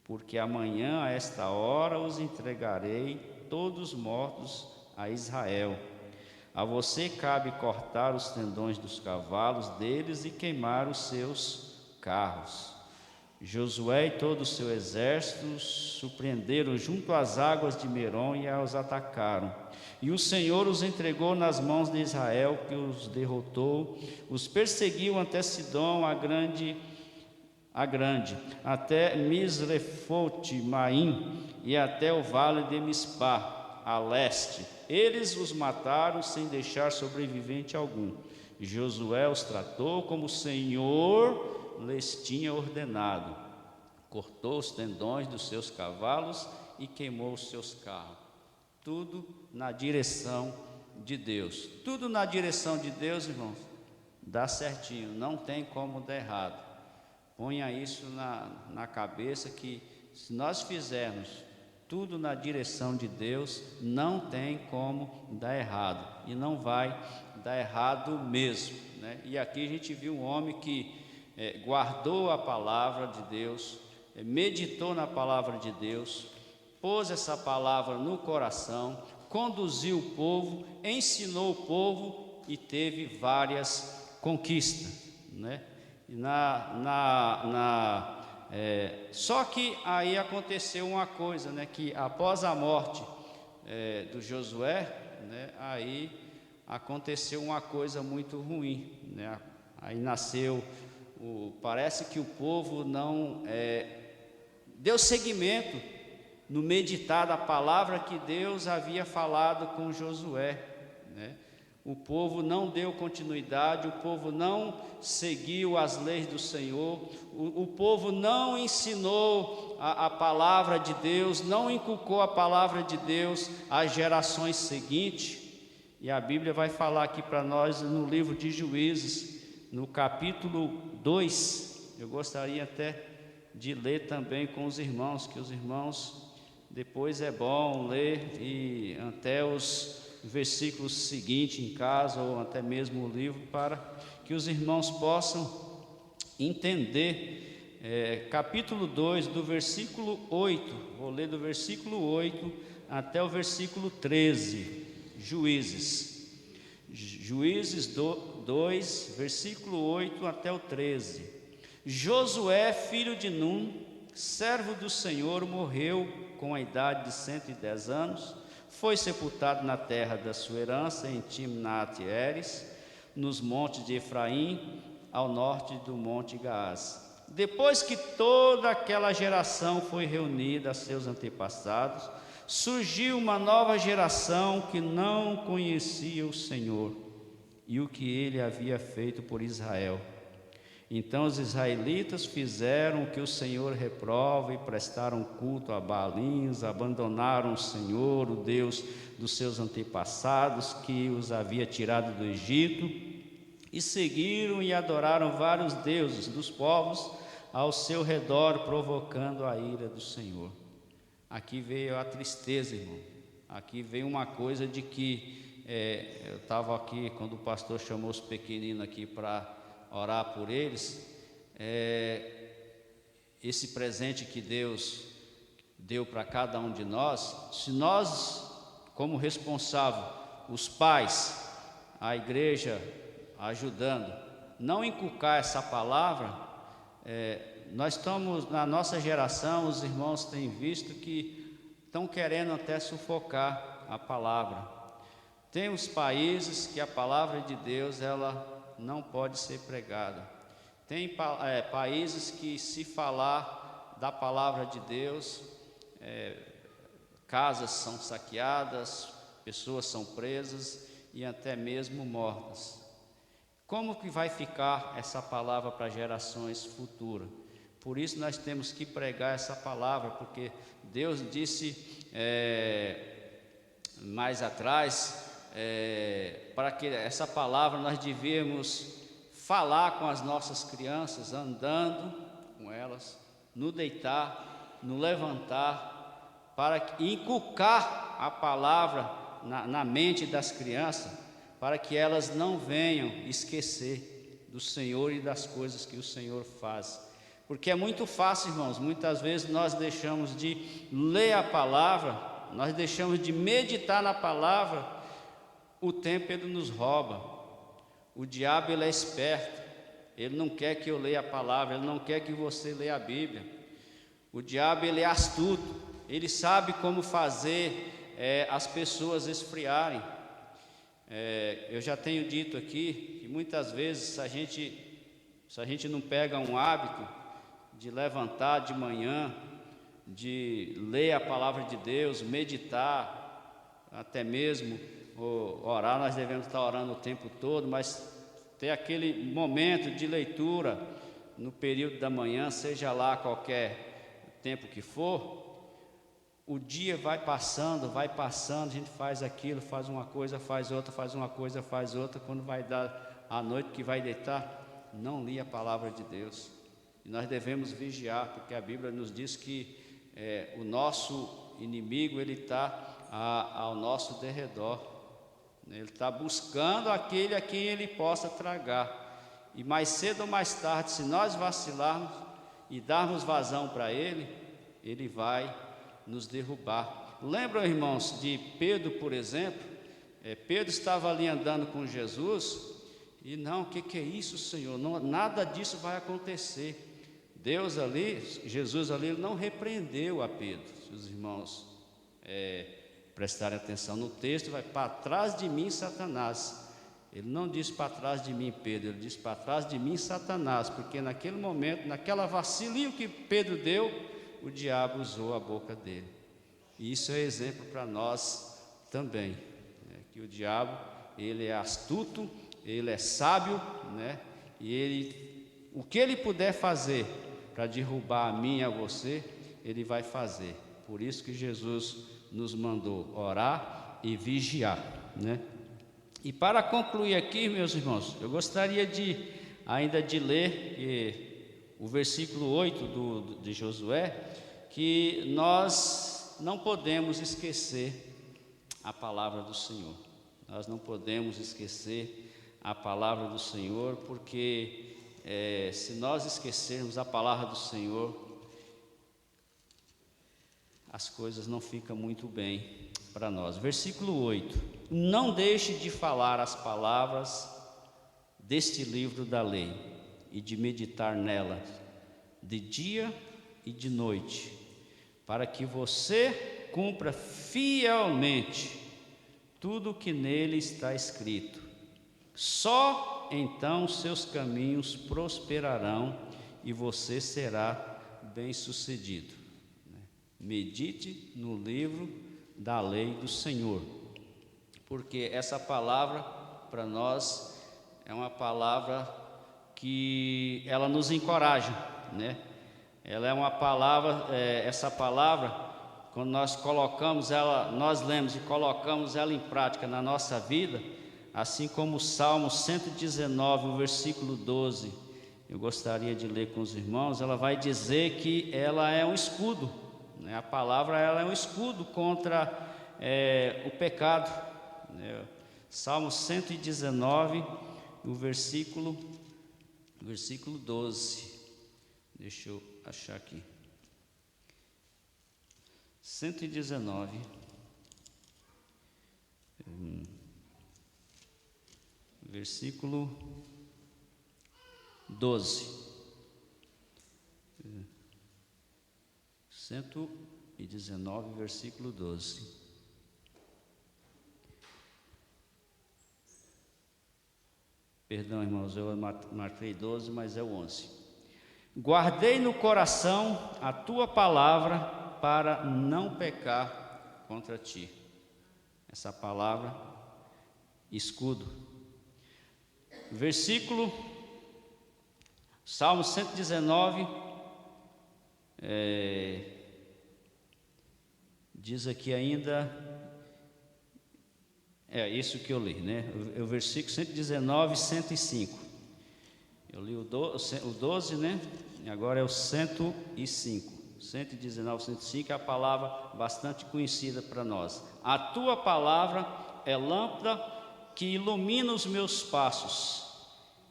porque amanhã a esta hora os entregarei todos mortos a Israel. A você cabe cortar os tendões dos cavalos deles e queimar os seus carros. Josué e todo o seu exército surpreenderam junto às águas de Merom e os atacaram. E o Senhor os entregou nas mãos de Israel, que os derrotou, os perseguiu até Sidom, a grande, até Misrefote-Maim e até o vale de Mispá, a leste. Eles os mataram sem deixar sobrevivente algum. E Josué os tratou como o Senhor lhes tinha ordenado. Cortou os tendões dos seus cavalos e queimou os seus carros. Tudo na direção de Deus. Tudo na direção de Deus, irmãos, dá certinho, não tem como dar errado. Ponha isso na cabeça, que se nós fizermos tudo na direção de Deus, não tem como dar errado, e não vai dar errado mesmo, né? E aqui a gente viu um homem que guardou a palavra de Deus, meditou na palavra de Deus, pôs essa palavra no coração, conduziu o povo, ensinou o povo e teve várias conquistas, né? Só que aí aconteceu uma coisa, né? Que após a morte do Josué, né, aí aconteceu uma coisa muito ruim, né? Aí nasceu, parece que o povo não deu seguimento no meditar da palavra que Deus havia falado com Josué, né? O povo não deu continuidade, o povo não seguiu as leis do Senhor, o povo não ensinou a palavra de Deus, não inculcou a palavra de Deus às gerações seguintes. E a Bíblia vai falar aqui para nós no livro de Juízes, no capítulo 2, eu gostaria até de ler também com os irmãos, que os irmãos, depois é bom ler e até os versículos seguintes em casa, ou até mesmo o livro, para que os irmãos possam entender. Capítulo 2, do versículo 8, vou ler do versículo 8 até o versículo 13, Juízes 2, versículo 8 até o 13. Josué, filho de Num, servo do Senhor, morreu com a idade de 110 anos, foi sepultado na terra da sua herança, em Timnat-Heres, nos montes de Efraim, ao norte do monte Gaás. Depois que toda aquela geração foi reunida a seus antepassados, surgiu uma nova geração que não conhecia o Senhor e o que ele havia feito por Israel. Então os israelitas fizeram o que o Senhor reprova e prestaram culto a Baalins, abandonaram o Senhor, o Deus dos seus antepassados, que os havia tirado do Egito, e seguiram e adoraram vários deuses dos povos ao seu redor, provocando a ira do Senhor. Aqui veio a tristeza, irmão. Aqui veio uma coisa de que eu estava aqui quando o pastor chamou os pequeninos aqui para orar por eles. Esse presente que Deus deu para cada um de nós, se nós, como responsável, os pais, a igreja ajudando, não inculcar essa palavra, nós estamos, na nossa geração, os irmãos têm visto que estão querendo até sufocar a palavra. Tem os países que a palavra de Deus, ela não pode ser pregada. Tem países que, se falar da palavra de Deus, casas são saqueadas, pessoas são presas e até mesmo mortas. Como que vai ficar essa palavra para gerações futuras? Por isso nós temos que pregar essa palavra, porque Deus disse mais atrás, para que essa palavra nós devíamos falar com as nossas crianças, andando com elas, no deitar, no levantar, para inculcar a palavra na mente das crianças, para que elas não venham esquecer do Senhor e das coisas que o Senhor faz. Porque é muito fácil, irmãos, muitas vezes nós deixamos de ler a palavra, nós deixamos de meditar na palavra, o tempo ele nos rouba. O diabo ele é esperto, ele não quer que eu leia a palavra, ele não quer que você leia a Bíblia. O diabo ele é astuto, ele sabe como fazer as pessoas esfriarem. Eu já tenho dito aqui que muitas vezes, se a gente não pega um hábito de levantar de manhã, de ler a palavra de Deus, meditar, até mesmo orar, nós devemos estar orando o tempo todo, mas ter aquele momento de leitura no período da manhã, seja lá qualquer tempo que for, o dia vai passando, a gente faz aquilo, faz uma coisa, faz outra, faz uma coisa, faz outra, quando vai dar a noite que vai deitar, não li a palavra de Deus. E nós devemos vigiar, porque a Bíblia nos diz que o nosso inimigo, ele está ao nosso derredor, ele está buscando aquele a quem ele possa tragar, e mais cedo ou mais tarde, se nós vacilarmos e darmos vazão para ele, ele vai nos derrubar. Lembram, irmãos, de Pedro, por exemplo? Pedro estava ali andando com Jesus, e não, o que é isso, Senhor? Não, nada disso vai acontecer. Jesus ali, não repreendeu a Pedro, se os irmãos prestarem atenção no texto, vai: para trás de mim, Satanás. Ele não disse para trás de mim, Pedro, ele disse para trás de mim, Satanás, porque naquele momento, naquela vacilinho que Pedro deu, o diabo usou a boca dele. E isso é exemplo para nós também, né? Que o diabo, ele é astuto, ele é sábio, né? E o que ele puder fazer para derrubar a mim e a você, ele vai fazer. Por isso que Jesus nos mandou orar e vigiar, né? E para concluir aqui, meus irmãos, eu gostaria ainda de ler o versículo 8 de Josué, que nós não podemos esquecer a palavra do Senhor. Nós não podemos esquecer a palavra do Senhor, porque se nós esquecermos a palavra do Senhor, as coisas não ficam muito bem para nós. Versículo 8: não deixe de falar as palavras deste livro da lei e de meditar nelas de dia e de noite, para que você cumpra fielmente tudo o que nele está escrito. Só então seus caminhos prosperarão e você será bem-sucedido. Medite no livro da lei do Senhor, porque essa palavra para nós é uma palavra que ela nos encoraja, né? Ela é uma palavra, essa palavra, quando nós colocamos ela, nós lemos e colocamos ela em prática na nossa vida, assim como o Salmo 119, o versículo 12, eu gostaria de ler com os irmãos. Ela vai dizer que ela é um escudo, né? A palavra, ela é um escudo contra o pecado, né? Salmo 119, o versículo 12, deixa eu achar aqui, 119, versículo 12, 119, versículo 12. Perdão, irmãos, eu marquei 12, mas é o 11. Guardei no coração a tua palavra para não pecar contra ti. Essa palavra, escudo. Versículo, Salmo 119, diz aqui ainda, isso que eu li, né? O versículo 119, 105. Eu li o 12, né? E agora é o 105. 119, 105 é a palavra bastante conhecida para nós. A tua palavra é lâmpada que ilumina os meus passos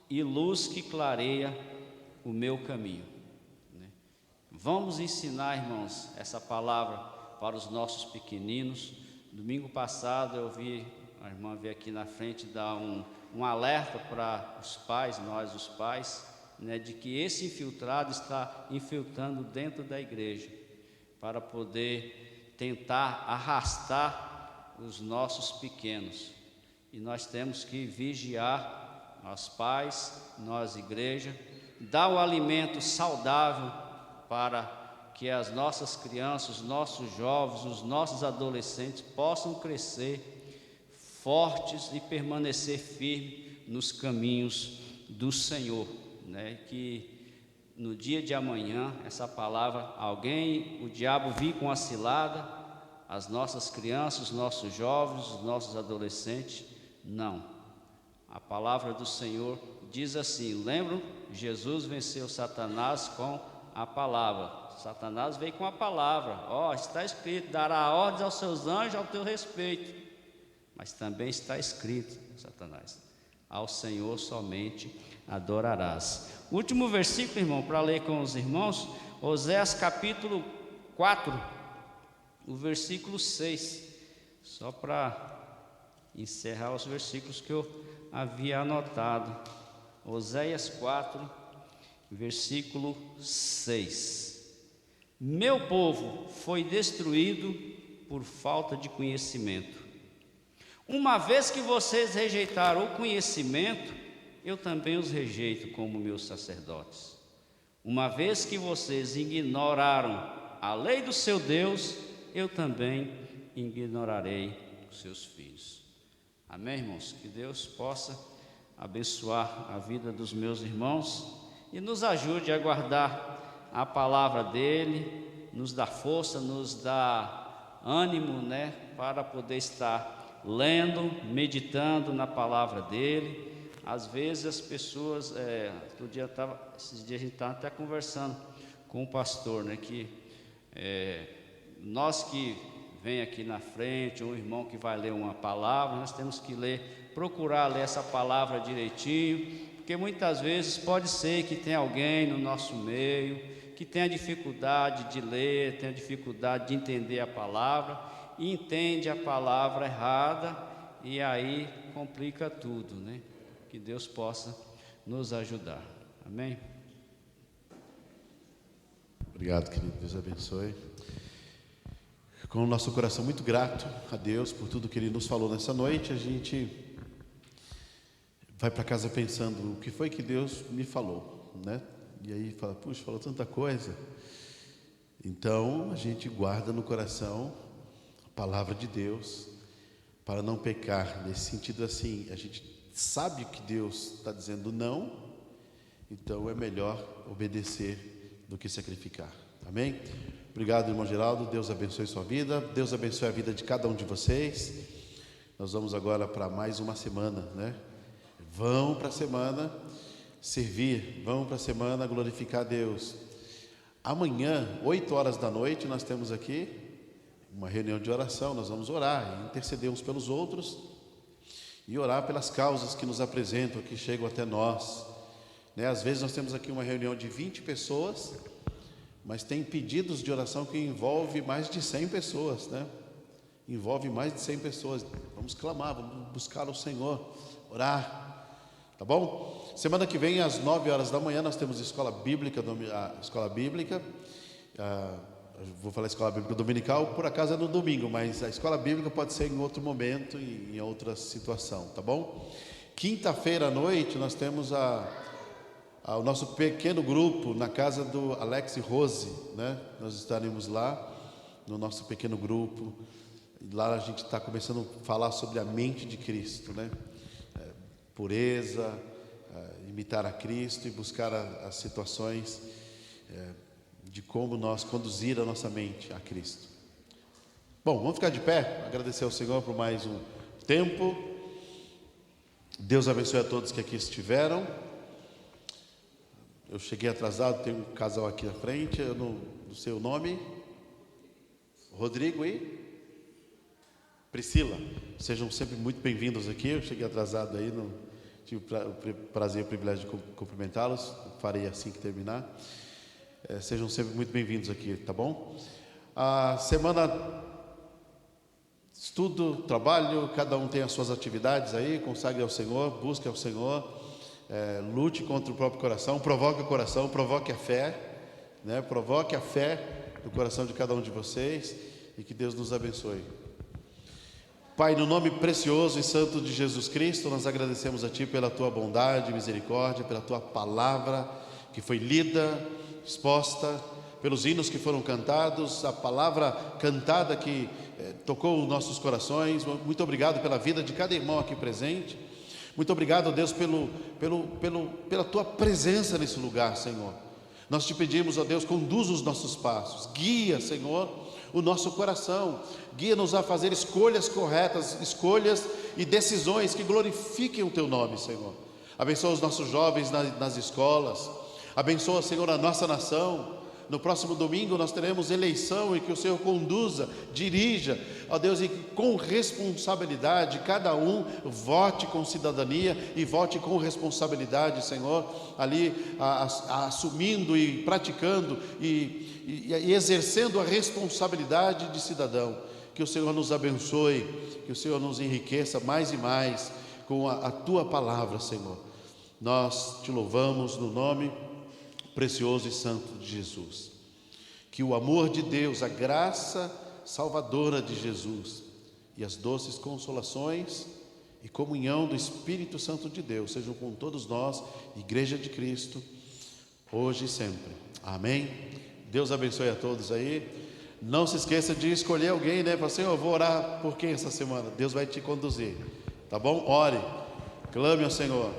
e luz que clareia o meu caminho. Vamos ensinar, irmãos, essa palavra para os nossos pequeninos. Domingo passado eu vi a irmã vir aqui na frente dar um alerta para os pais, nós os pais, né, de que esse infiltrado está infiltrando dentro da igreja para poder tentar arrastar os nossos pequenos. E nós temos que vigiar, nós pais, nós igreja, dar o alimento saudável para que as nossas crianças, os nossos jovens, os nossos adolescentes possam crescer fortes e permanecer firmes nos caminhos do Senhor, né? Que no dia de amanhã, essa palavra, o diabo vir com a cilada, as nossas crianças, os nossos jovens, os nossos adolescentes, não. A palavra do Senhor diz assim, lembram? Jesus venceu Satanás com a palavra. Satanás veio com a palavra, está escrito, dará ordens aos seus anjos ao teu respeito. Mas também está escrito, Satanás, ao Senhor somente adorarás. Último versículo, irmão, para ler com os irmãos, Oséias capítulo 4, o versículo 6, só para encerrar os versículos que eu havia anotado. Oséias 4, versículo 6. Meu povo foi destruído por falta de conhecimento. Uma vez que vocês rejeitaram o conhecimento, eu também os rejeito como meus sacerdotes. Uma vez que vocês ignoraram a lei do seu Deus, eu também ignorarei os seus filhos. Amém, irmãos? Que Deus possa abençoar a vida dos meus irmãos e nos ajude a guardar a palavra dele, nos dá força, nos dá ânimo, né, para poder estar lendo, meditando na palavra dele. Às vezes as pessoas, esses dias a gente estava até conversando com o pastor, né, que nós que vem aqui na frente, um irmão que vai ler uma palavra, nós temos que procurar ler essa palavra direitinho, porque muitas vezes pode ser que tenha alguém no nosso meio que tenha dificuldade de ler, tenha dificuldade de entender a palavra, e entende a palavra errada, e aí complica tudo, né? Que Deus possa nos ajudar. Amém? Obrigado, querido. Deus abençoe. Com o nosso coração muito grato a Deus por tudo que Ele nos falou nessa noite, a gente vai para casa pensando o que foi que Deus me falou, né? E aí fala, puxa, falou tanta coisa. Então a gente guarda no coração a palavra de Deus para não pecar. Nesse sentido, assim, a gente sabe que Deus está dizendo não, então é melhor obedecer do que sacrificar. Amém? Obrigado, irmão Geraldo. Deus abençoe sua vida. Deus abençoe a vida de cada um de vocês. Nós vamos agora para mais uma semana, né? Vão para a semana servir, vão para a semana glorificar a Deus. Amanhã, 8 horas da noite, nós temos aqui uma reunião de oração. Nós vamos orar e interceder uns pelos outros e orar pelas causas que nos apresentam, que chegam até nós, né? Às vezes nós temos aqui uma reunião de 20 pessoas, mas tem pedidos de oração que envolve mais de 100 pessoas, né? Envolve mais de 100 pessoas. Vamos clamar, vamos buscar o Senhor, orar, tá bom? Semana que vem, às 9 horas da manhã, nós temos escola bíblica, vou falar escola bíblica dominical, por acaso é no domingo, mas a escola bíblica pode ser em outro momento, em outra situação, tá bom? Quinta-feira à noite, nós temos o nosso pequeno grupo na casa do Alex e Rose, né? Nós estaremos lá no nosso pequeno grupo. Lá a gente está começando a falar sobre a mente de Cristo, né? Pureza, imitar a Cristo e buscar as situações de como nós conduzir a nossa mente a Cristo. Bom, vamos ficar de pé, agradecer ao Senhor por mais um tempo. Deus abençoe a todos que aqui estiveram. Eu cheguei atrasado, tem um casal aqui na frente, eu não sei o nome. Rodrigo e Priscila, sejam sempre muito bem-vindos aqui. Eu cheguei atrasado aí, não tive o prazer e o privilégio de cumprimentá-los. Farei assim que terminar. Sejam sempre muito bem-vindos aqui, tá bom? A semana, estudo, trabalho, cada um tem as suas atividades aí. Consagre ao Senhor, busque ao Senhor. Lute contra o próprio coração, provoque o coração, provoque a fé, né? Provoque a fé no coração de cada um de vocês, e que Deus nos abençoe. Pai, no nome precioso e santo de Jesus Cristo, nós agradecemos a Ti pela Tua bondade e misericórdia, pela Tua palavra que foi lida, exposta, pelos hinos que foram cantados, a palavra cantada que tocou os nossos corações. Muito obrigado pela vida de cada irmão aqui presente. Muito obrigado, Deus, pela Tua presença nesse lugar, Senhor. Nós Te pedimos, ó Deus, conduza os nossos passos, guia, Senhor, o nosso coração, guia-nos a fazer escolhas corretas, escolhas e decisões que glorifiquem o Teu nome, Senhor. Abençoa os nossos jovens nas escolas, abençoa, Senhor, a nossa nação. No próximo domingo nós teremos eleição, e que o Senhor conduza, dirija, ó Deus, e que com responsabilidade cada um vote com cidadania e vote com responsabilidade, Senhor, ali assumindo e praticando e exercendo a responsabilidade de cidadão. Que o Senhor nos abençoe, que o Senhor nos enriqueça mais e mais com a Tua palavra, Senhor. Nós Te louvamos no nome precioso e santo de Jesus. Que o amor de Deus, a graça salvadora de Jesus e as doces consolações e comunhão do Espírito Santo de Deus sejam com todos nós, Igreja de Cristo, hoje e sempre. Amém? Deus abençoe a todos aí. Não se esqueça de escolher alguém, né? Fala assim, eu vou orar por quem essa semana? Deus vai te conduzir, tá bom? Ore, clame ao Senhor.